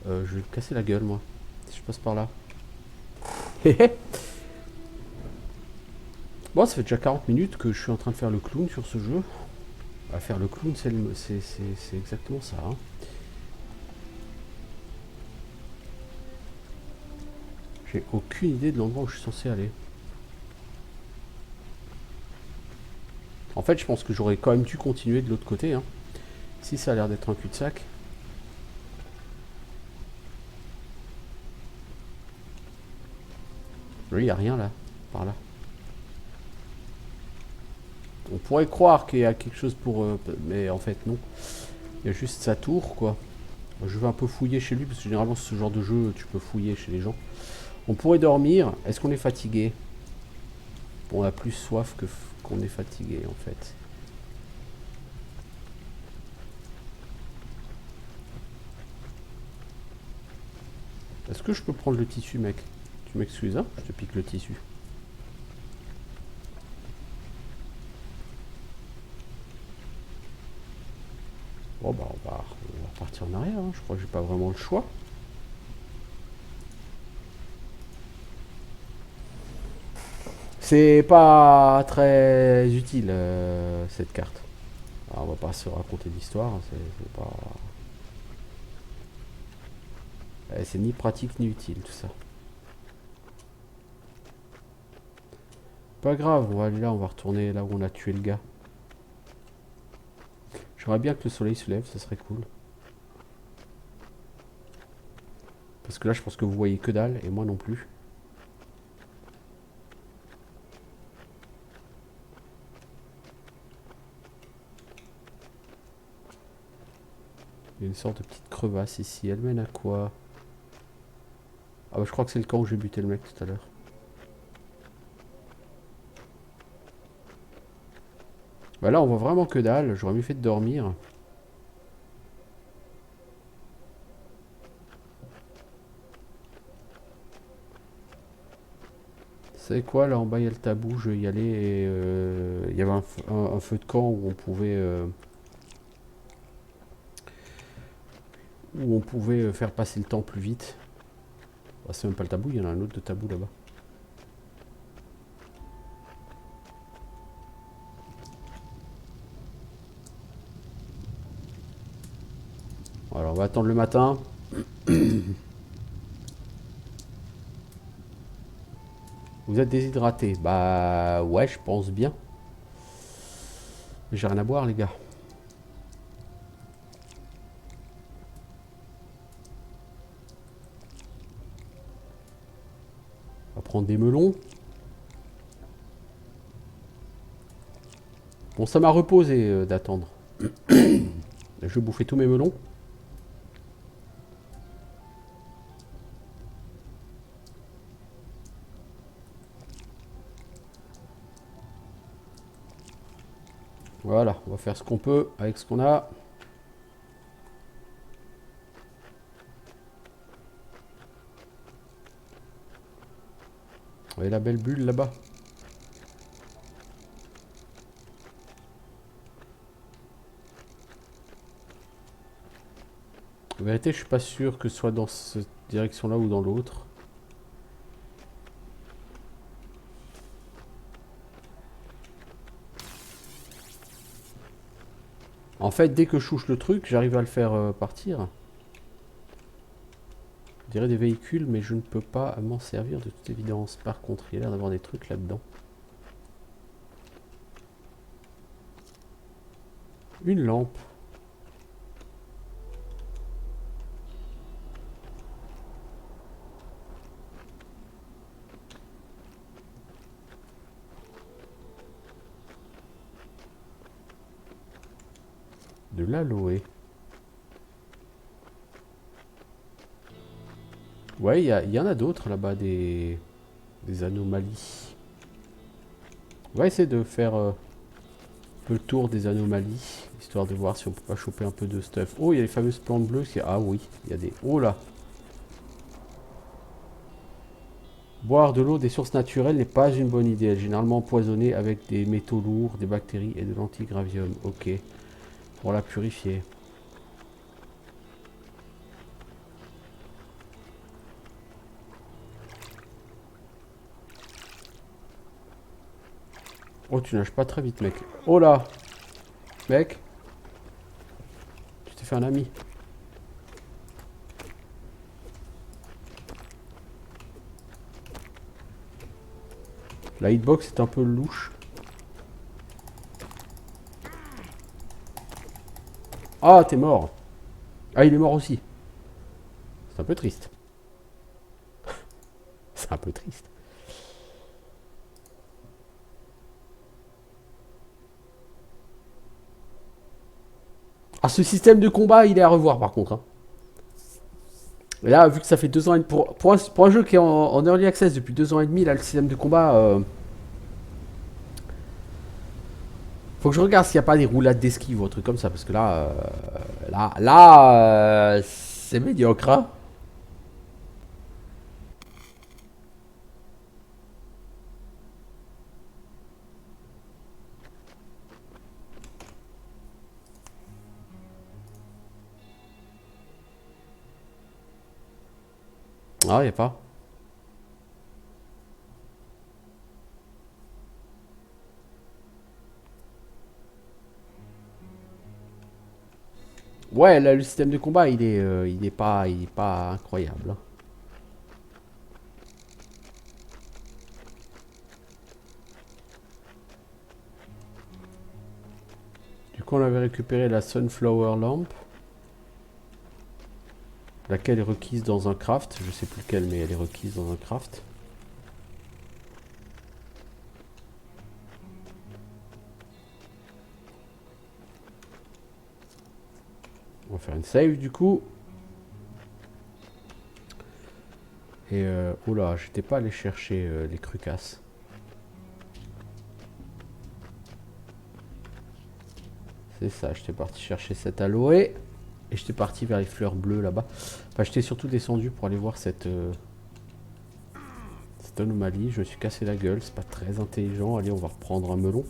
Je vais me casser la gueule, moi, si je passe par là. Bon, ça fait déjà 40 minutes que je suis en train de faire le clown sur ce jeu. À faire le clown, c'est exactement ça, hein. J'ai aucune idée de l'endroit où je suis censé aller. En fait, je pense que j'aurais quand même dû continuer de l'autre côté. Hein. Si ça a l'air d'être un cul-de-sac. Oui, il n'y a rien là. Par là. On pourrait croire qu'il y a quelque chose pour... mais en fait, non. Il y a juste sa tour, quoi. Je vais un peu fouiller chez lui, parce que généralement, ce genre de jeu, tu peux fouiller chez les gens. On pourrait dormir. Est-ce qu'on est fatigué? On a plus soif que qu'on est fatigué, en fait. Est-ce que je peux prendre le tissu, mec? Tu m'excuses, hein? Je te pique le tissu. Bon, bah, on va repartir en arrière, hein. Je crois que j'ai pas vraiment le choix. C'est pas très utile, cette carte. Alors, on va pas se raconter d'histoire, c'est pas... C'est ni pratique ni utile, tout ça. Pas grave, on va aller là, on va retourner là où on a tué le gars. J'aimerais bien que le soleil se lève, ça serait cool. Parce que là, je pense que vous voyez que dalle, et moi non plus. Il y a une sorte de petite crevasse ici. Elle mène à quoi? Ah bah je crois que c'est le camp où j'ai buté le mec tout à l'heure. Bah là on voit vraiment que dalle. J'aurais mieux fait de dormir. C'est quoi là en bas il y a le tabou. Je vais y aller et il y avait un feu de camp où on pouvait faire passer le temps plus vite. Bah, c'est même pas le tabou, il y en a un autre de tabou là-bas. Alors on va attendre le matin. Vous êtes déshydraté? Bah ouais, je pense bien. J'ai rien à boire les gars. On va prendre des melons. Bon, ça m'a reposé d'attendre. Je vais bouffer tous mes melons. Voilà, on va faire ce qu'on peut avec ce qu'on a. Vous voyez la belle bulle là-bas? En vérité, je suis pas sûr que ce soit dans cette direction-là ou dans l'autre. En fait, dès que je touche le truc, j'arrive à le faire partir. Je dirais des véhicules, mais je ne peux pas m'en servir de toute évidence. Par contre, il y a l'air d'avoir des trucs là-dedans. Une lampe. De l'aloe. Ouais, il y en a d'autres là-bas, des anomalies. On va essayer de faire un peu le tour des anomalies, histoire de voir si on peut pas choper un peu de stuff. Oh, il y a les fameuses plantes bleues. Ah oui, il y a des... Oh là! Boire de l'eau des sources naturelles n'est pas une bonne idée. Elle est généralement empoisonnée avec des métaux lourds, des bactéries et de l'antigravium. Ok. Pour la purifier. Oh, tu nages pas très vite, mec. Oh là! Mec! Tu t'es fait un ami. La hitbox est un peu louche. Ah, t'es mort. Ah, il est mort aussi. C'est un peu triste. C'est un peu triste. Ah, ce système de combat, il est à revoir par contre. Hein. Et là, vu que ça fait 2 ans et demi. Pour un jeu qui est en early access depuis 2 ans et demi, là, le système de combat. Faut que je regarde s'il n'y a pas des roulades d'esquive ou un truc comme ça. Parce que là. C'est médiocre. Hein. Ah, il n'y a pas. Ouais, là, le système de combat, il est pas incroyable. Hein. Du coup, on avait récupéré la Sunflower Lamp. Laquelle est requise dans un craft. Je sais plus lequel, mais elle est requise dans un craft. On va faire une save du coup. Et oula, j'étais pas allé chercher les crucasses. C'est ça, j'étais parti chercher cette aloe. Et j'étais parti vers les fleurs bleues là-bas. Enfin, j'étais surtout descendu pour aller voir cette anomalie. Je me suis cassé la gueule, c'est pas très intelligent. Allez, on va reprendre un melon.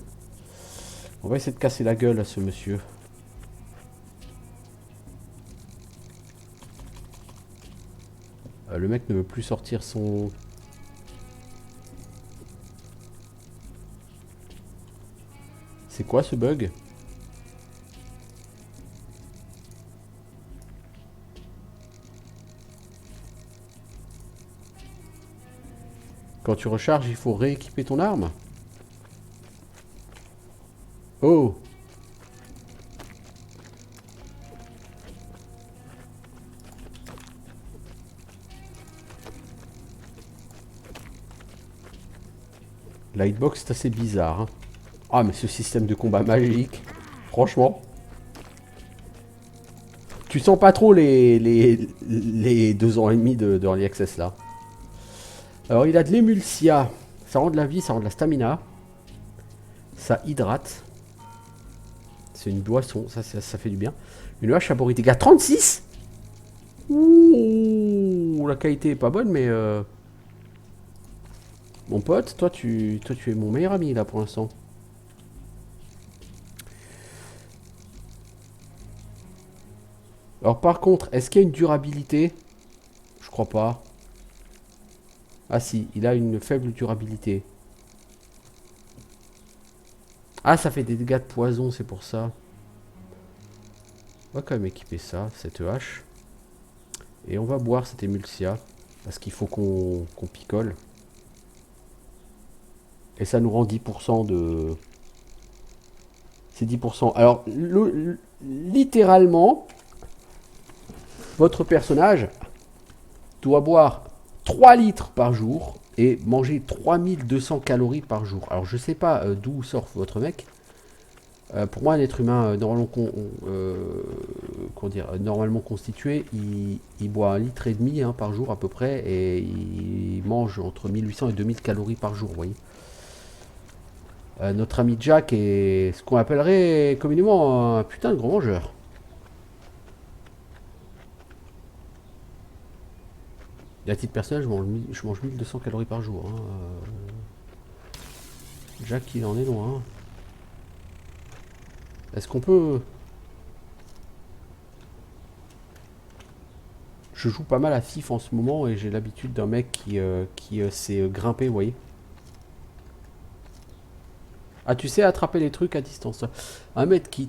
On va essayer de casser la gueule à ce monsieur. Le mec ne veut plus sortir son... C'est quoi ce bug? Quand tu recharges, il faut rééquiper ton arme? Oh! La hitbox c'est assez bizarre. Hein. Ah mais ce système de combat magique. Franchement. Tu sens pas trop les 2 ans et demi de Early Access là. Alors il a de l'émulsia. Ça rend de la vie, ça rend de la stamina. Ça hydrate. C'est une boisson, ça fait du bien. Une hache à boré dégâts 36. Ouh, la qualité est pas bonne mais... Mon pote, toi tu es mon meilleur ami là pour l'instant. Alors par contre, est-ce qu'il y a une durabilité? Je crois pas. Ah si, il a une faible durabilité. Ah, ça fait des dégâts de poison, c'est pour ça. On va quand même équiper ça, cette hache. Et on va boire cette émulsia. Parce qu'il faut qu'on picole. Et ça nous rend 10% de... C'est 10%. Alors, littéralement, votre personnage doit boire 3 litres par jour et manger 3200 calories par jour. Alors, je sais pas d'où sort votre mec. Pour moi, un être humain normalement constitué, il boit 1,5 litre hein, par jour à peu près et il mange entre 1800 et 2000 calories par jour, vous voyez. Notre ami Jack est ce qu'on appellerait communément un putain de gros mangeur. Et à titre personnel, je mange 1200 calories par jour. Hein. Jack, il en est loin. Est-ce qu'on peut... Je joue pas mal à FIF en ce moment et j'ai l'habitude d'un mec qui s'est grimpé, vous voyez. Ah, tu sais attraper les trucs à distance. Un medkit.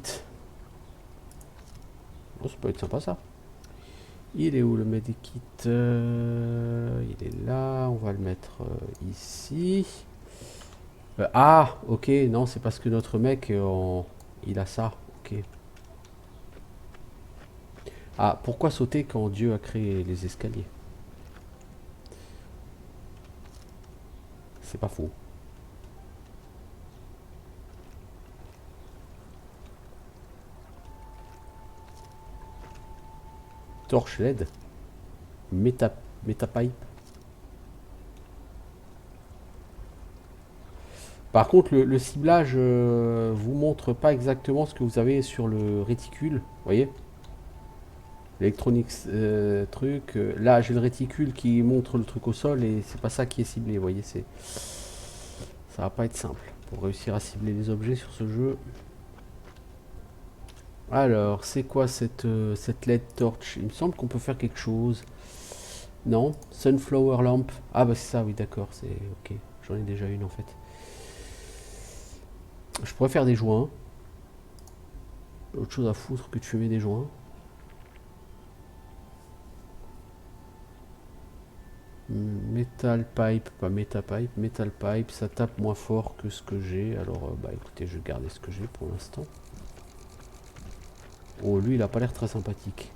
Oh, ça peut être sympa ça. Il est où le medkit? Il est là. On va le mettre ici. Ah, ok. Non, c'est parce que notre mec, il a ça. Ok. Ah, pourquoi sauter quand Dieu a créé les escaliers? C'est pas faux. Torche LED. Méta, Métapipe. Par contre, le ciblage vous montre pas exactement ce que vous avez sur le réticule. Vous voyez? L'électronique truc. Là, j'ai le réticule qui montre le truc au sol et c'est pas ça qui est ciblé. Vous voyez, ça va pas être simple pour réussir à cibler les objets sur ce jeu. Alors, c'est quoi cette LED torch? Il me semble qu'on peut faire quelque chose. Non, Sunflower Lamp. Ah bah c'est ça, oui d'accord, c'est ok. J'en ai déjà une en fait. Je pourrais faire des joints. Autre chose à foutre que de fumer des joints. Metal pipe, pas metapipe, metal pipe, ça tape moins fort que ce que j'ai. Alors bah écoutez, je vais garder ce que j'ai pour l'instant. Oh lui il a pas l'air très sympathique.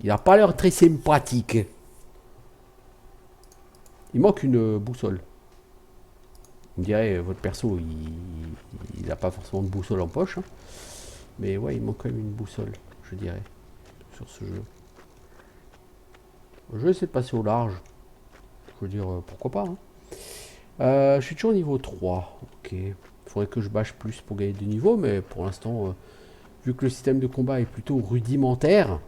Il a pas l'air très sympathique. Il manque une boussole. Vous me direz, votre perso, il n'a pas forcément de boussole en poche. Hein. Mais ouais, il manque quand même une boussole, je dirais, sur ce jeu. Je vais essayer de passer au large. Je veux dire, pourquoi pas. Hein. Je suis toujours au niveau 3. Ok. Il faudrait que je bâche plus pour gagner du niveau, mais pour l'instant, vu que le système de combat est plutôt rudimentaire,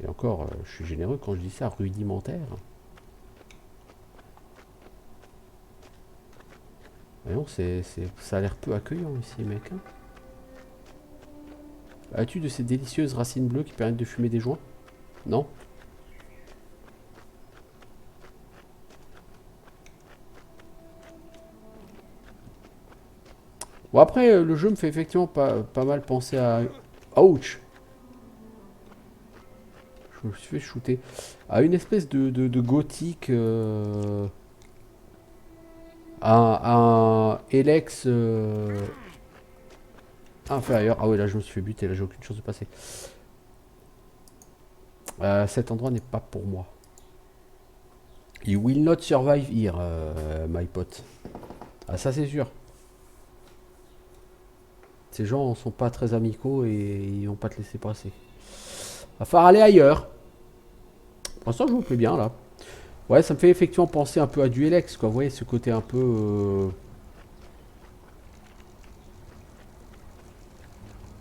et encore, je suis généreux quand je dis ça, rudimentaire. Voyons, ça a l'air peu accueillant ici, mec. Hein. As-tu de ces délicieuses racines bleues qui permettent de fumer des joints? Non? Bon après, le jeu me fait effectivement pas mal penser à... Ouch! Je me suis fait shooter. À une espèce de gothique... un Elex inférieur. Ah oui, là je me suis fait buter, là j'ai aucune chance de passer. Cet endroit n'est pas pour moi. You will not survive here, my pote. Ah ça c'est sûr. Ces gens sont pas très amicaux et ils vont pas te laisser passer. Va falloir aller ailleurs. Pour l'instant je me plais bien là. Ouais, ça me fait effectivement penser un peu à du Elex, quoi. Vous voyez ce côté un peu...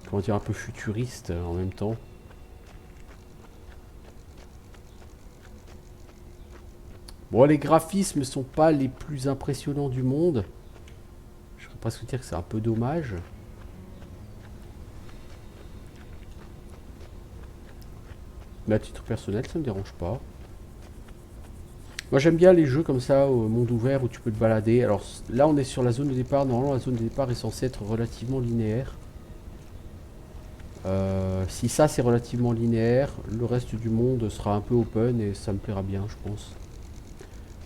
comment dire, un peu futuriste en même temps. Bon, les graphismes sont pas les plus impressionnants du monde. Je serais presque dire que c'est un peu dommage. Mais à titre personnel, ça me dérange pas. Moi j'aime bien les jeux comme ça, au monde ouvert, où tu peux te balader. Alors là on est sur la zone de départ. Normalement la zone de départ est censée être relativement linéaire. Si ça c'est relativement linéaire, le reste du monde sera un peu open et ça me plaira bien je pense.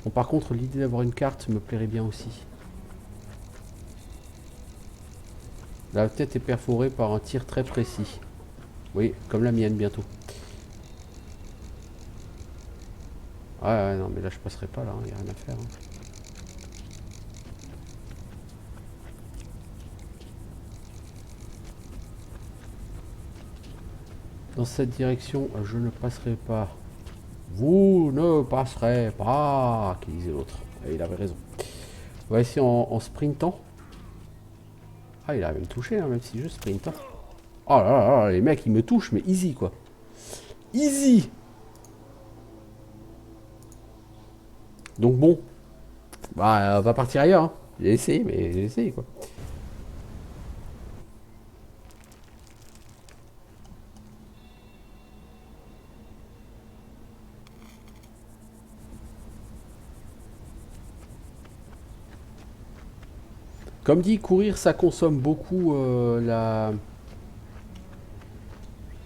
Bon par contre l'idée d'avoir une carte me plairait bien aussi. La tête est perforée par un tir très précis. Oui, comme la mienne bientôt. Ouais, non mais là je passerai pas là, il n'y a rien à faire. Hein. Dans cette direction, je ne passerai pas. Vous ne passerez pas, qui disait l'autre. Et il avait raison. On va essayer en sprintant. Ah, il arrive à me toucher, hein, même si je sprint. Hein. Oh là là là, les mecs, ils me touchent, mais easy, quoi. Easy! Donc bon. Bah, on va partir ailleurs. Hein. J'ai essayé, mais j'ai essayé, quoi. Comme dit, courir, ça consomme beaucoup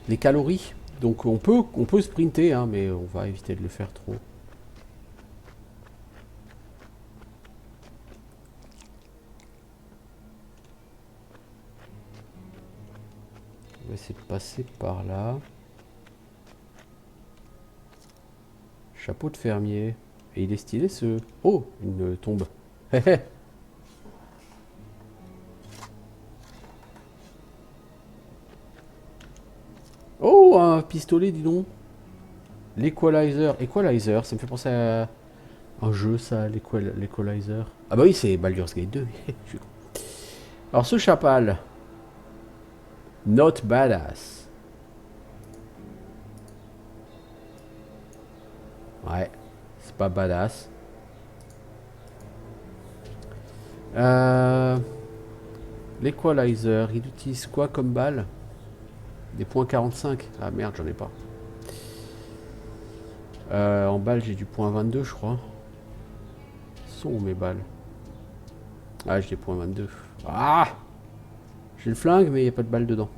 les calories. Donc on peut sprinter, hein, mais on va éviter de le faire trop. va essayer de passer par là. Chapeau de fermier. Et il est stylé ce... Oh, une tombe. Oh, un pistolet, dis donc. L'Equalizer. Equalizer, ça me fait penser à un jeu, ça, l'Equalizer. Ah bah oui, c'est Baldur's Gate 2. Je suis con. Alors, ce chapal. Not badass. Ouais, c'est pas badass. L'Equalizer, il utilise quoi comme balle? Des points 45. Ah merde, j'en ai pas. En balle, j'ai du point 22, je crois. Sont où mes balles? Ah, j'ai des points 22. Ah! J'ai le flingue, mais il n'y a pas de balle dedans.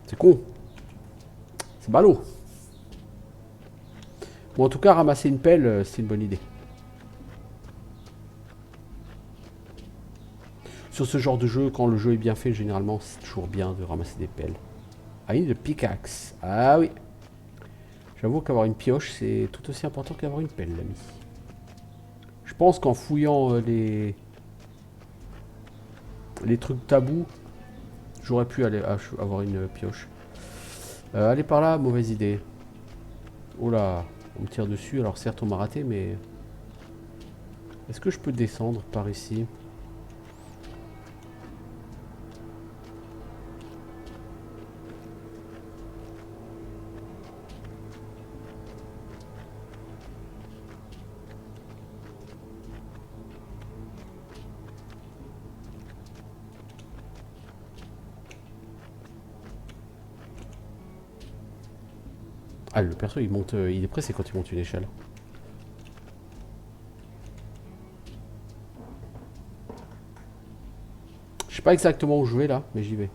C'est con. C'est ballot. Bon, en tout cas, ramasser une pelle, c'est une bonne idée. Sur ce genre de jeu, quand le jeu est bien fait, généralement, c'est toujours bien de ramasser des pelles. Ah, une pickaxe. Ah oui. J'avoue qu'avoir une pioche, c'est tout aussi important qu'avoir une pelle, l'ami. Je pense qu'en fouillant les trucs tabous, j'aurais pu aller avoir une pioche. Aller par là, mauvaise idée. Oh là, on me tire dessus. Alors certes, on m'a raté, mais... Est-ce que je peux descendre par ici? Ah, le perso, il monte, il est pressé quand il monte une échelle. Je sais pas exactement où je vais là, mais j'y vais.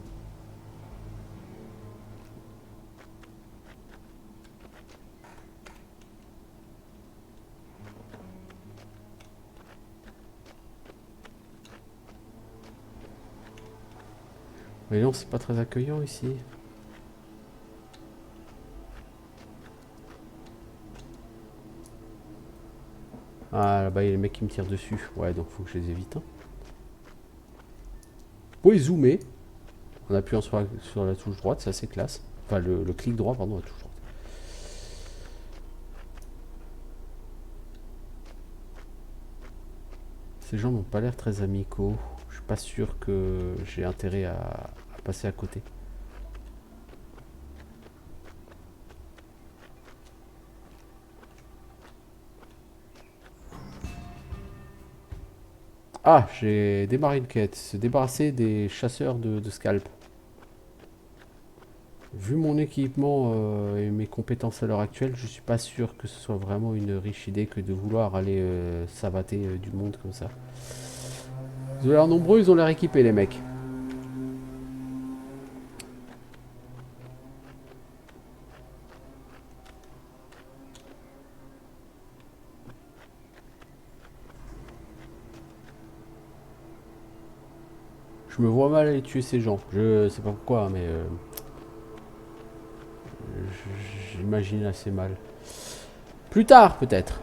Mais non, c'est pas très accueillant ici. Ah, là-bas, il y a les mecs qui me tirent dessus. Ouais, donc faut que je les évite. Hein. Vous pouvez zoomer en appuyant sur la touche droite, c'est assez classe. Enfin, le clic droit, pardon, la touche droite. Ces gens n'ont pas l'air très amicaux. Je suis pas sûr que j'ai intérêt à passer à côté. Ah, j'ai démarré une quête. Se débarrasser des chasseurs de scalp. Vu mon équipement et mes compétences à l'heure actuelle, je suis pas sûr que ce soit vraiment une riche idée que de vouloir aller savater du monde comme ça. Ils ont l'air nombreux, ils ont l'air équipés les mecs. Je me vois mal aller tuer ces gens. Je sais pas pourquoi, mais j'imagine assez mal. Plus tard, peut-être.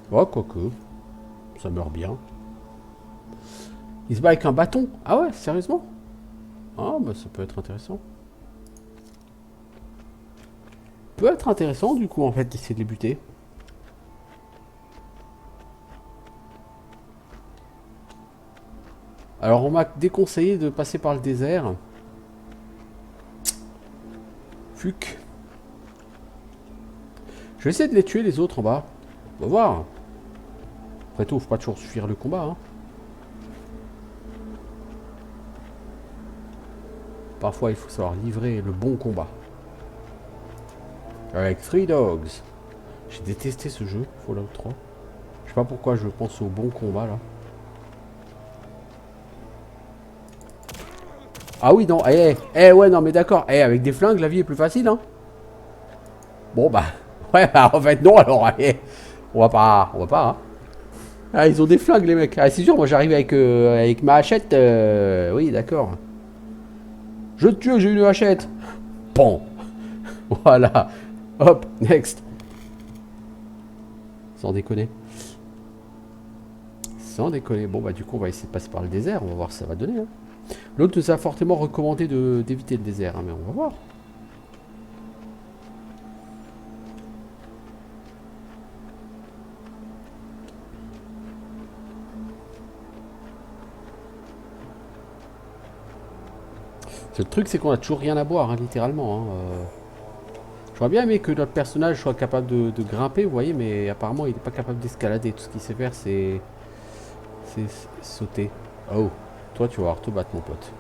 Oh, quoique. Ça meurt bien. Il se bat avec un bâton. Ah ouais, sérieusement? Ah, bah ça peut être intéressant. Peut être intéressant, du coup, en fait, d'essayer de les buter. Alors, on m'a déconseillé de passer par le désert. Fuck. Je vais essayer de les tuer, les autres, en bas. On va voir. Après tout, faut pas toujours fuir le combat, hein. Parfois, il faut savoir livrer le bon combat. Avec Three Dogs. J'ai détesté ce jeu, Fallout 3. Je sais pas pourquoi je pense au bon combat là. Ah oui, non, ouais, non, mais d'accord. Avec des flingues, la vie est plus facile, hein. Bon, bah, ouais, bah, en fait, non, alors, on va pas, hein. Ah, ils ont des flingues, les mecs. Ah, c'est sûr, moi, j'arrive avec ma hachette, oui, d'accord. Je te tue, j'ai une hachette. Bon, voilà. Hop, next. Sans déconner. Sans déconner. Bon, bah, du coup, on va essayer de passer par le désert. On va voir ce que ça va donner, hein. L'autre nous a fortement recommandé d'éviter le désert, hein, mais on va voir. Le truc, c'est qu'on a toujours rien à boire, hein, littéralement. Hein. J'aurais bien aimé que notre personnage soit capable de grimper, vous voyez, mais apparemment, il n'est pas capable d'escalader. Tout ce qu'il sait faire, c'est sauter. Oh, toi, tu vas avoir te battre, mon pote.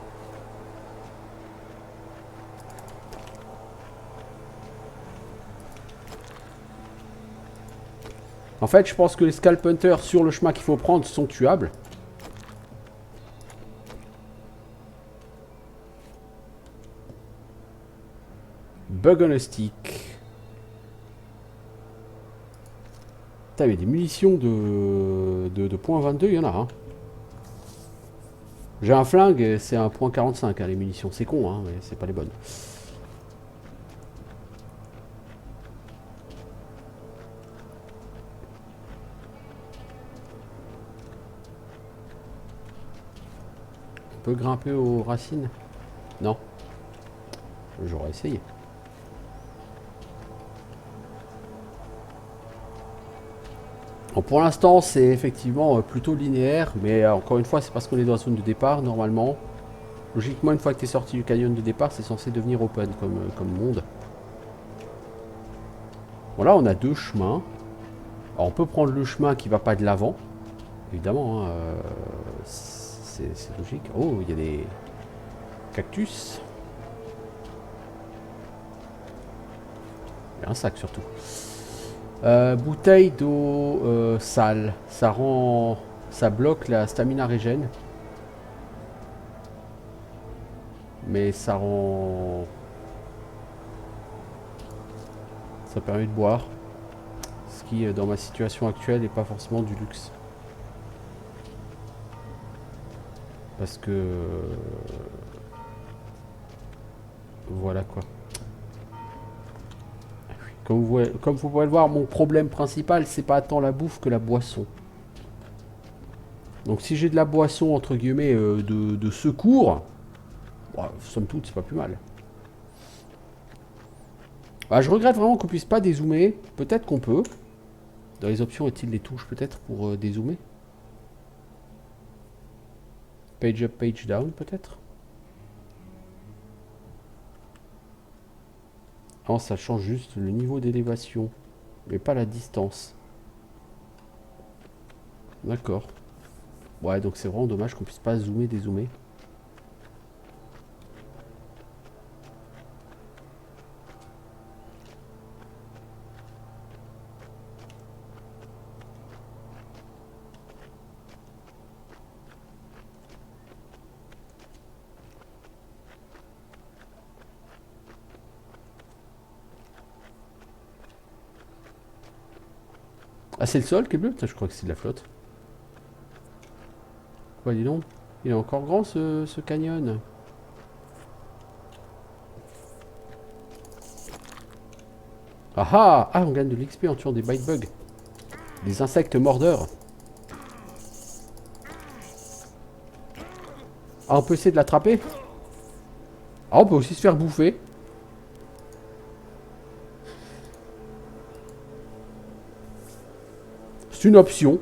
En fait, je pense que les Scalp Hunters sur le chemin qu'il faut prendre sont tuables. Bug on a stick. Putain, mais des munitions de .22, il y en a, hein. J'ai un flingue, c'est un .45, hein, les munitions. C'est con, hein, mais c'est pas les bonnes. On peut grimper aux racines? Non. J'aurais essayé. Bon, pour l'instant, c'est effectivement plutôt linéaire, mais encore une fois, c'est parce qu'on est dans la zone de départ, normalement. Logiquement, une fois que tu es sorti du canyon de départ, c'est censé devenir open comme monde. Voilà, on a deux chemins. Alors, on peut prendre le chemin qui va pas de l'avant, évidemment, hein, c'est logique. Oh, il y a des cactus. Il y a un sac surtout. Bouteille d'eau sale. Ça bloque la stamina régène. Mais ça rend... Ça permet de boire. Ce qui, dans ma situation actuelle, n'est pas forcément du luxe. Parce que... voilà quoi. Comme vous pouvez le voir, mon problème principal, c'est pas tant la bouffe que la boisson. Donc si j'ai de la boisson, entre guillemets, de secours, bon, somme toute, c'est pas plus mal. Bah, je regrette vraiment qu'on puisse pas dézoomer. Peut-être qu'on peut. Dans les options, est-il des touches peut-être pour dézoomer? Page up, page down peut-être? Non, ça change juste le niveau d'élévation, mais pas la distance. D'accord. Ouais, donc c'est vraiment dommage qu'on puisse pas zoomer, dézoomer. Ah, c'est le sol qui est bleu? Putain, je crois que c'est de la flotte. Ouais, dis donc. Il est encore grand ce canyon. Ah ah! Ah, on gagne de l'XP en tuant des bite bugs. Des insectes mordeurs. Ah, on peut essayer de l'attraper? Ah, on peut aussi se faire bouffer. C'est une option.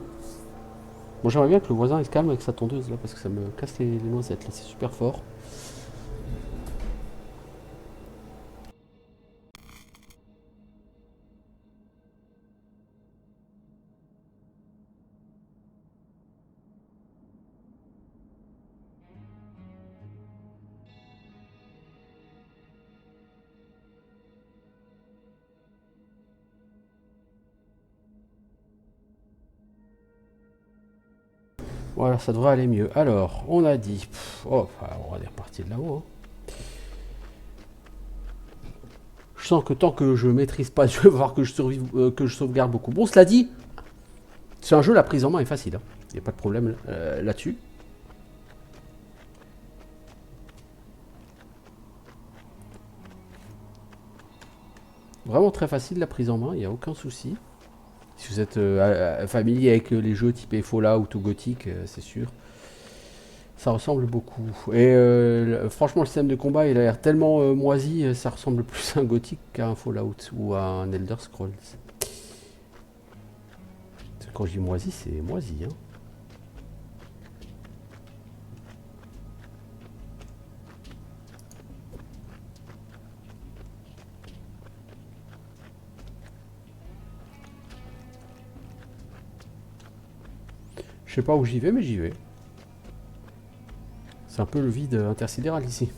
Bon, j'aimerais bien que le voisin il se calme avec sa tondeuse là, parce que ça me casse les noisettes là, c'est super fort. Voilà, ça devrait aller mieux. Alors, on a dit... oh, on est reparti de là-haut. Hein. Je sens que tant que je maîtrise pas, je vais voir que je survive, que je sauvegarde beaucoup. Bon, cela dit, c'est un jeu, la prise en main est facile. Il n'y a pas de problème là-dessus. Vraiment très facile la prise en main, il n'y a aucun souci. Si vous êtes familier avec les jeux type Fallout ou Gothic, c'est sûr. Ça ressemble beaucoup. Et franchement, le système de combat, il a l'air tellement moisi, ça ressemble plus à un Gothic qu'à un Fallout ou à un Elder Scrolls. Quand je dis moisi, c'est moisi. Hein. Je sais pas où j'y vais, mais j'y vais. C'est un peu le vide intersidéral ici.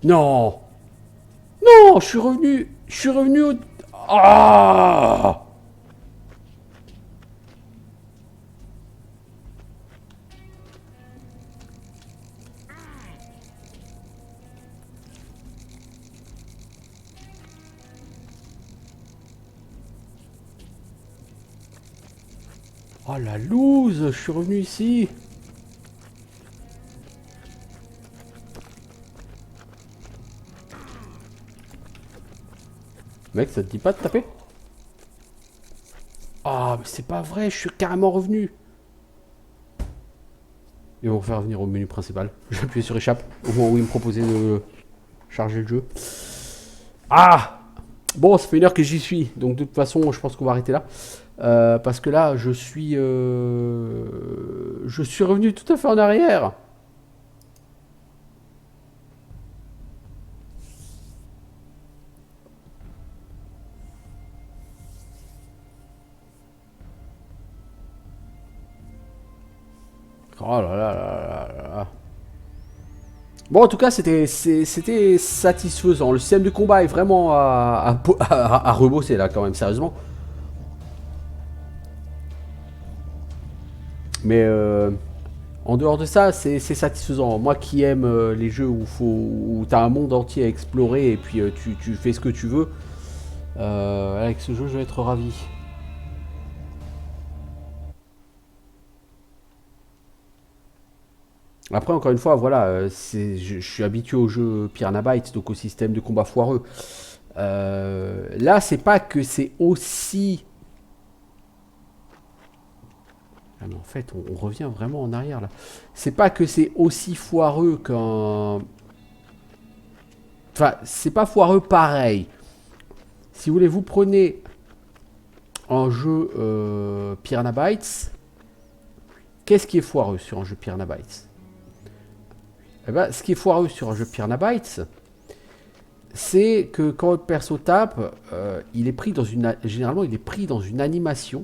Non! Non! Je suis revenu! Je suis revenu au... Ah! Oh la loose! Je suis revenu ici! Mec, ça te dit pas de taper? Ah, mais c'est pas vrai, je suis carrément revenu! Ils vont faire revenir au menu principal. J'ai appuyé sur échappe au moment où il me proposait de charger le jeu. Ah! Bon, ça fait 1 heure que j'y suis, donc de toute façon, je pense qu'on va arrêter là. Parce que là, je suis revenu tout à fait en arrière. Oh là là là là là. Bon, en tout cas, c'était satisfaisant. Le système de combat est vraiment à rebosser là, quand même, sérieusement. Mais en dehors de ça, c'est satisfaisant. Moi qui aime les jeux où tu as un monde entier à explorer et puis tu fais ce que tu veux, avec ce jeu, je vais être ravi. Après, encore une fois, voilà, je suis habitué au jeu Piranha Bytes, donc au système de combat foireux. Là, c'est pas que c'est aussi... Ah mais en fait, on revient vraiment en arrière là. C'est pas que c'est aussi foireux qu'un... Enfin, c'est pas foireux pareil. Si vous voulez, vous prenez un jeu Piranha Bytes. Qu'est-ce qui est foireux sur un jeu Piranha Bytes? Eh ben, ce qui est foireux sur un jeu Piranha Bytes, c'est que quand le perso tape, il est pris dans une... Généralement, il est pris dans une animation.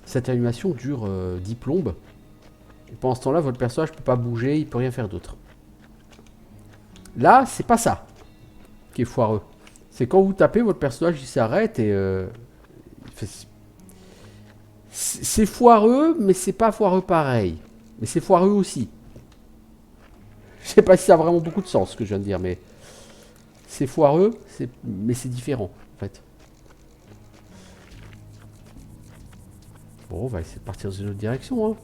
Cette animation dure 10 plombes. Et pendant ce temps-là, votre personnage ne peut pas bouger, il ne peut rien faire d'autre. Là, c'est pas ça qui est foireux. C'est quand vous tapez, votre personnage il s'arrête et... c'est foireux, mais c'est pas foireux pareil. Mais c'est foireux aussi. Je sais pas si ça a vraiment beaucoup de sens ce que je viens de dire, mais... C'est foireux, mais c'est différent, en fait. Bon, on va essayer de partir dans une autre direction, hein.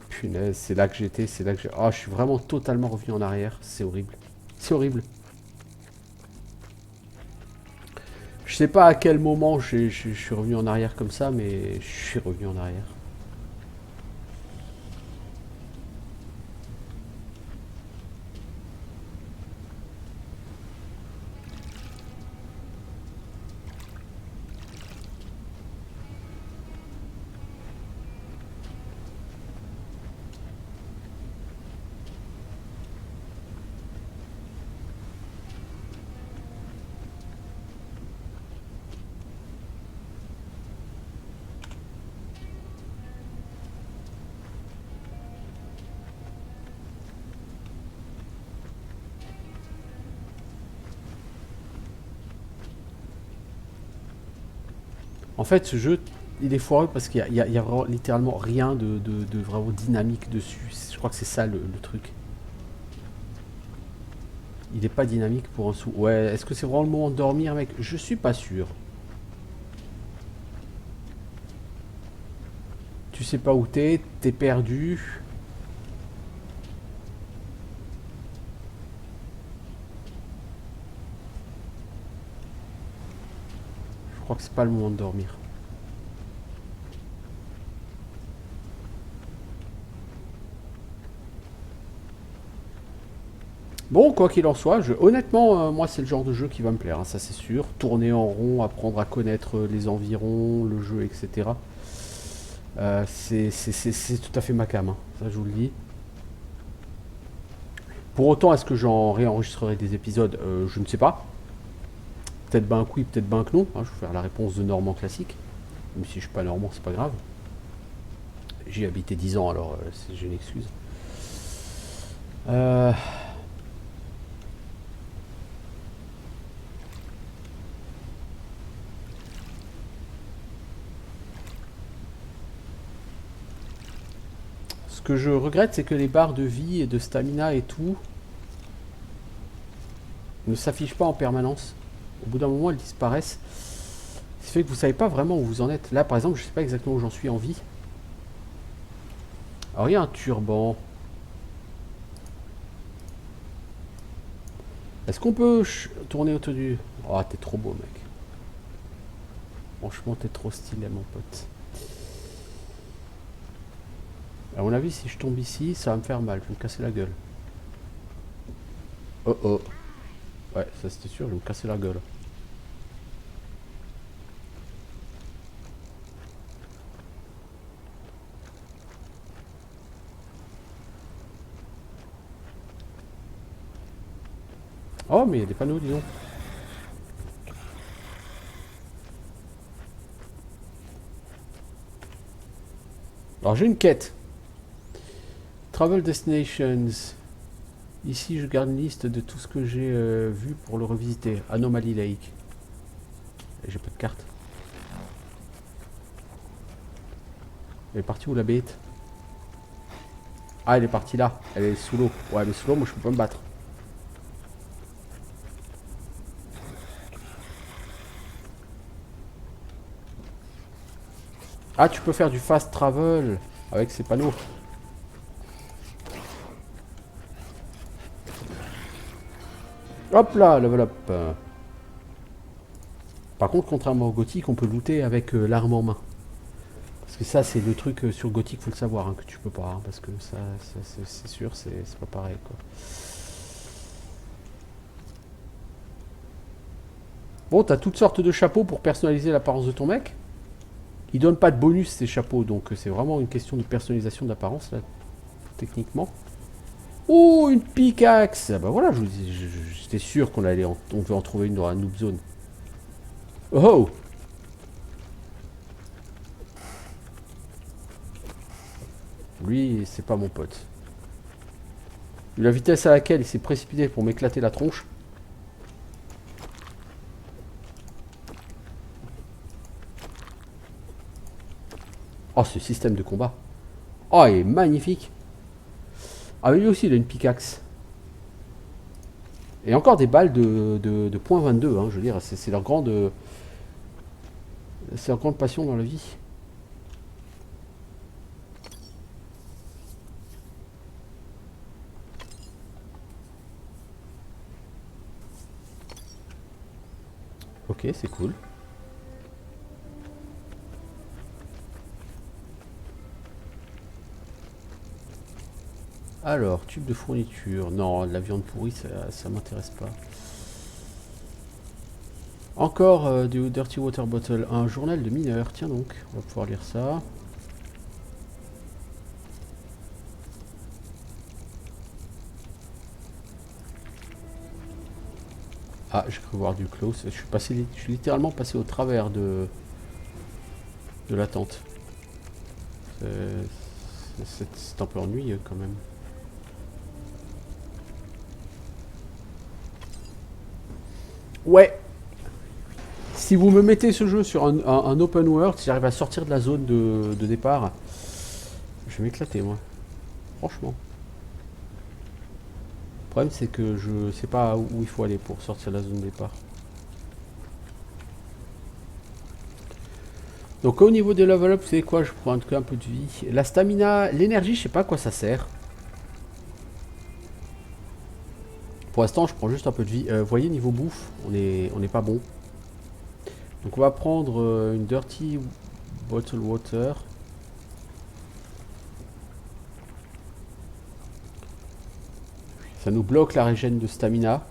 Punaise, c'est là que j'étais, c'est là que j'ai... Oh, je suis vraiment totalement revenu en arrière. C'est horrible. C'est horrible. Je sais pas à quel moment je suis revenu en arrière comme ça, mais je suis revenu en arrière. En fait, ce jeu, il est foireux parce qu'il y a vraiment, littéralement rien de vraiment dynamique dessus. Je crois que c'est ça le truc. Il est pas dynamique pour un sou. Ouais, est-ce que c'est vraiment le moment de dormir, mec? Je suis pas sûr. Tu sais pas où t'es perdu. Je crois que c'est pas le moment de dormir. Bon, quoi qu'il en soit, honnêtement, moi c'est le genre de jeu qui va me plaire, hein, ça c'est sûr. Tourner en rond, apprendre à connaître les environs, le jeu, etc. C'est tout à fait ma came, hein, ça je vous le dis. Pour autant, est-ce que j'en réenregistrerai des épisodes? Je ne sais pas. Peut-être ben que oui, peut-être ben que non. Hein, je vais faire la réponse de Normand classique. Même si je suis pas normand, c'est pas grave. J'y ai habité 10 ans, alors j'ai une excuse. Ce que je regrette, c'est que les barres de vie et de stamina et tout ne s'affichent pas en permanence. Au bout d'un moment, elles disparaissent. Ce qui fait que vous savez pas vraiment où vous en êtes. Là, par exemple, je sais pas exactement où j'en suis en vie. Alors, il y a un turban. Est-ce qu'on peut tourner autour du... Oh, t'es trop beau, mec. Franchement, t'es trop stylé, mon pote. À mon avis, si je tombe ici, ça va me faire mal. Je vais me casser la gueule. Oh oh. Ouais, ça c'était sûr, je vais me casser la gueule. Oh, mais il y a des panneaux, disons. Alors, j'ai une quête. Travel Destinations. Ici, je garde une liste de tout ce que j'ai vu pour le revisiter. Anomaly Lake. J'ai pas de carte. Elle est partie où la bête? Ah, elle est partie là. Elle est sous l'eau. Ouais, mais sous l'eau, moi je peux pas me battre. Ah, tu peux faire du fast travel avec ces panneaux. Hop là, level up. Par contre, contrairement au Gothic, on peut looter avec l'arme en main. Parce que ça, c'est le truc sur Gothic, faut le savoir, hein, que tu peux pas. Hein, parce que ça c'est sûr, c'est pas pareil, quoi. Bon, t'as toutes sortes de chapeaux pour personnaliser l'apparence de ton mec. Ils donnent pas de bonus, ces chapeaux, donc c'est vraiment une question de personnalisation d'apparence, là, techniquement. Oh, une pickaxe! Ah bah voilà, j'étais sûr qu'on allait on devait en trouver une dans la noob zone. Oh! Lui, c'est pas mon pote. Vu la vitesse à laquelle il s'est précipité pour m'éclater la tronche. Oh, ce système de combat. Oh, il est magnifique. Ah, lui aussi, il a une pickaxe. Et encore des balles de point .22, hein, je veux dire, c'est leur grande... c'est leur grande passion dans la vie. Ok, c'est cool. Alors, tube de fourniture. Non, la viande pourrie, ça m'intéresse pas. Encore du Dirty Water Bottle. Un journal de mineur. Tiens donc, on va pouvoir lire ça. Ah, j'ai cru voir du close. Je suis littéralement passé au travers de la tente. C'est un peu ennuyeux quand même. Ouais. si vous me mettez ce jeu sur un open world, si j'arrive à sortir de la zone de départ, je vais m'éclater moi. Franchement. Le problème c'est que je sais pas où il faut aller pour sortir de la zone de départ. Donc au niveau des level up, vous savez quoi, je prends un peu de vie. La stamina, l'énergie, je sais pas à quoi ça sert. Pour l'instant, je prends juste un peu de vie. Vous voyez, niveau bouffe, on est pas bon. Donc on va prendre une Dirty Bottle Water. Ça nous bloque la régène de stamina.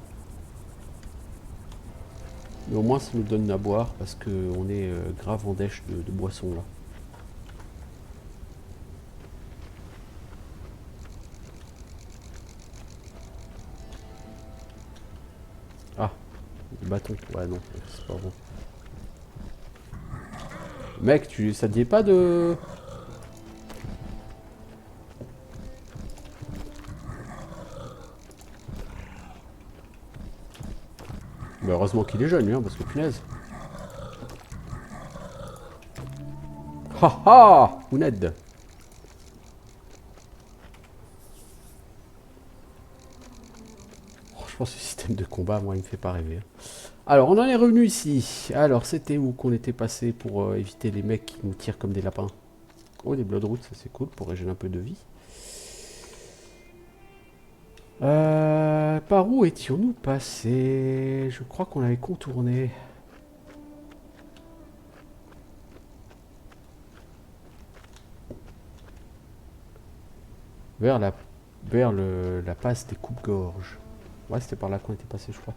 Mais au moins ça nous donne à boire parce qu'on est grave en dèche de boisson là. Ah, le bâton. Ouais non, c'est pas bon. Mec, ça te dit pas de... Bah heureusement qu'il est jeune, lui, hein, parce que punaise. Ha ha, Ouned. Oh, je pense que ce système de combat, moi, il me fait pas rêver. Alors, on en est revenu ici. Alors, c'était où qu'on était passé pour éviter les mecs qui nous tirent comme des lapins? Oh, des bloodroots, ça c'est cool pour régénérer un peu de vie. Par où étions-nous passés? Je crois qu'on avait contourné. Vers la passe des coupes-gorges. Ouais, c'était par là qu'on était passé, je crois.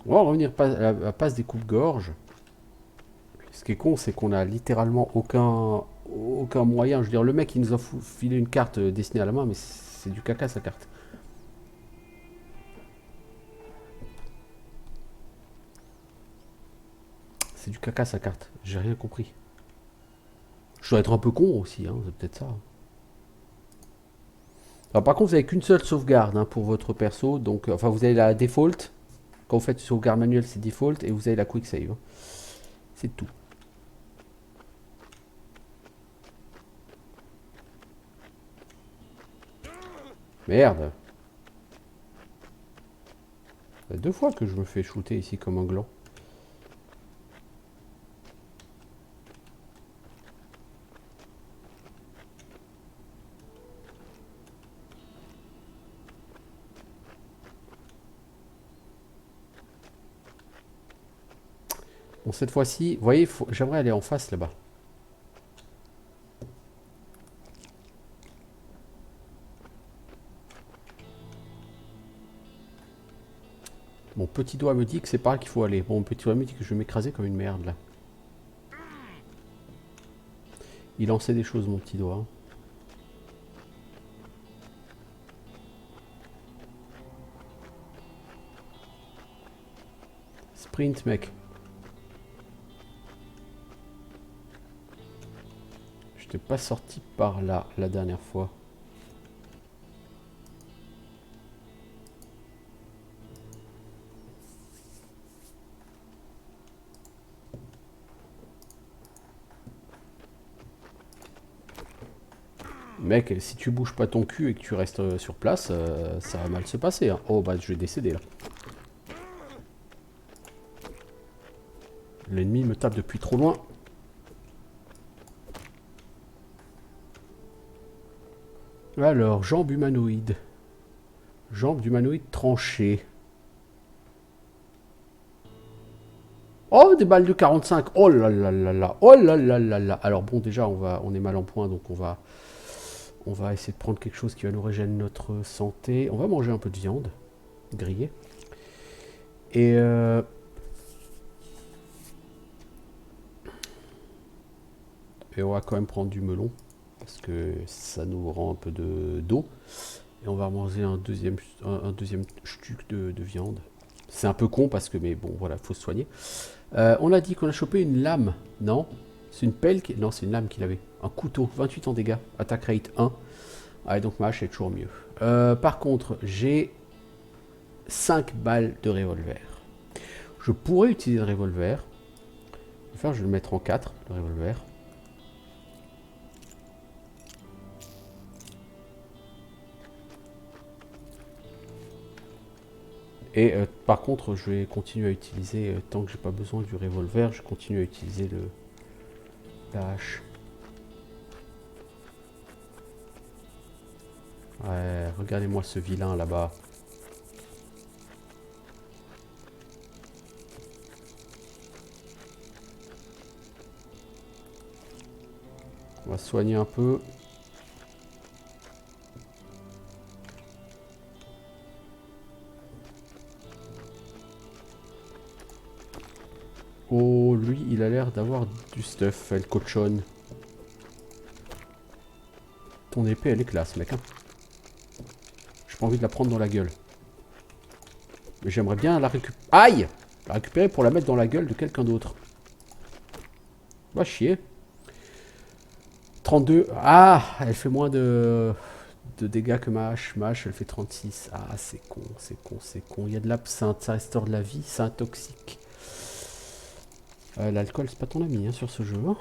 On va revenir à la passe des coupes-gorges. Ce qui est con, c'est qu'on a littéralement aucun moyen. Je veux dire, le mec, il nous a filé une carte dessinée à la main, mais c'est du caca, sa carte. C'est du caca, sa carte. J'ai rien compris. Je dois être un peu con aussi, hein, c'est peut-être ça. Alors, par contre, vous n'avez qu'une seule sauvegarde hein, pour votre perso. Donc, enfin, vous avez la default. Quand vous faites une sauvegarde manuelle, c'est default. Et vous avez la quick save. Hein. C'est tout. Merde. Ça fait 2 fois que je me fais shooter ici comme un gland. Bon, cette fois-ci, vous voyez, j'aimerais aller en face là-bas. Mon petit doigt me dit que c'est par là qu'il faut aller. Bon, mon petit doigt me dit que je vais m'écraser comme une merde là. Il en sait des choses, mon petit doigt. Sprint, mec. Je t'ai pas sorti par là la dernière fois. Mec, si tu bouges pas ton cul et que tu restes sur place, ça va mal se passer. Hein. Oh, bah, je vais décéder là. L'ennemi me tape depuis trop loin. Alors, jambes humanoïdes. Jambes d'humanoïdes tranchées. Oh, des balles de 45. Oh là là là là. Oh là là là là. Alors bon, déjà, on est mal en point, donc on va essayer de prendre quelque chose qui va nous régénérer notre santé. On va manger un peu de viande grillée. Et on va quand même prendre du melon parce que ça nous rend un peu d'eau. Et on va manger un deuxième stuc de viande. C'est un peu con parce que, mais bon, voilà, faut se soigner. On a dit qu'on a chopé une lame, non? C'est une pelle qui... Non, c'est une lame qu'il avait. Un couteau, 28 en dégâts, attaque rate 1. Ah, et donc ma hache est toujours mieux. Par contre, j'ai 5 balles de revolver. Je pourrais utiliser le revolver. Je vais le mettre en 4, le revolver. Et par contre, je vais continuer à utiliser, tant que j'ai pas besoin du revolver, je continue à utiliser la hache. Ouais, regardez-moi ce vilain là-bas. On va se soigner un peu. Oh, lui, il a l'air d'avoir du stuff, El Cochon. Ton épée, elle est classe, mec. Hein. J'ai pas envie de la prendre dans la gueule. Mais j'aimerais bien la récupérer. Aïe! La récupérer pour la mettre dans la gueule de quelqu'un d'autre. Va chier. 32. Ah! Elle fait moins de dégâts que ma hache. Ma hache, elle fait 36. Ah, c'est con, c'est con, c'est con. Il y a de l'absinthe, ça restaure de la vie, c'est un toxique. L'alcool, c'est pas ton ami hein, sur ce jeu. Hein.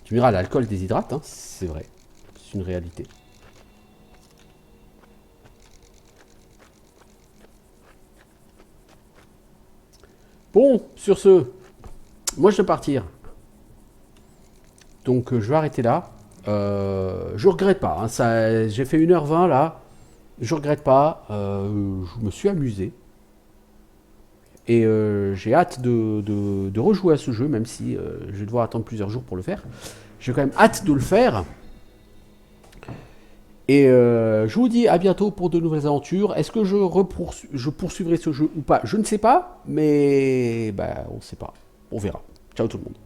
Tu me diras, l'alcool déshydrate, hein, c'est vrai. C'est une réalité. Bon, sur ce, moi je vais partir. Donc je vais arrêter là. Je regrette pas. Hein, j'ai fait 1h20 là. Je regrette pas. Je me suis amusé. Et j'ai hâte de rejouer à ce jeu, même si je vais devoir attendre plusieurs jours pour le faire. J'ai quand même hâte de le faire. Et je vous dis à bientôt pour de nouvelles aventures. Est-ce que je poursuivrai ce jeu ou pas? Je ne sais pas, mais bah, on ne sait pas. On verra. Ciao tout le monde.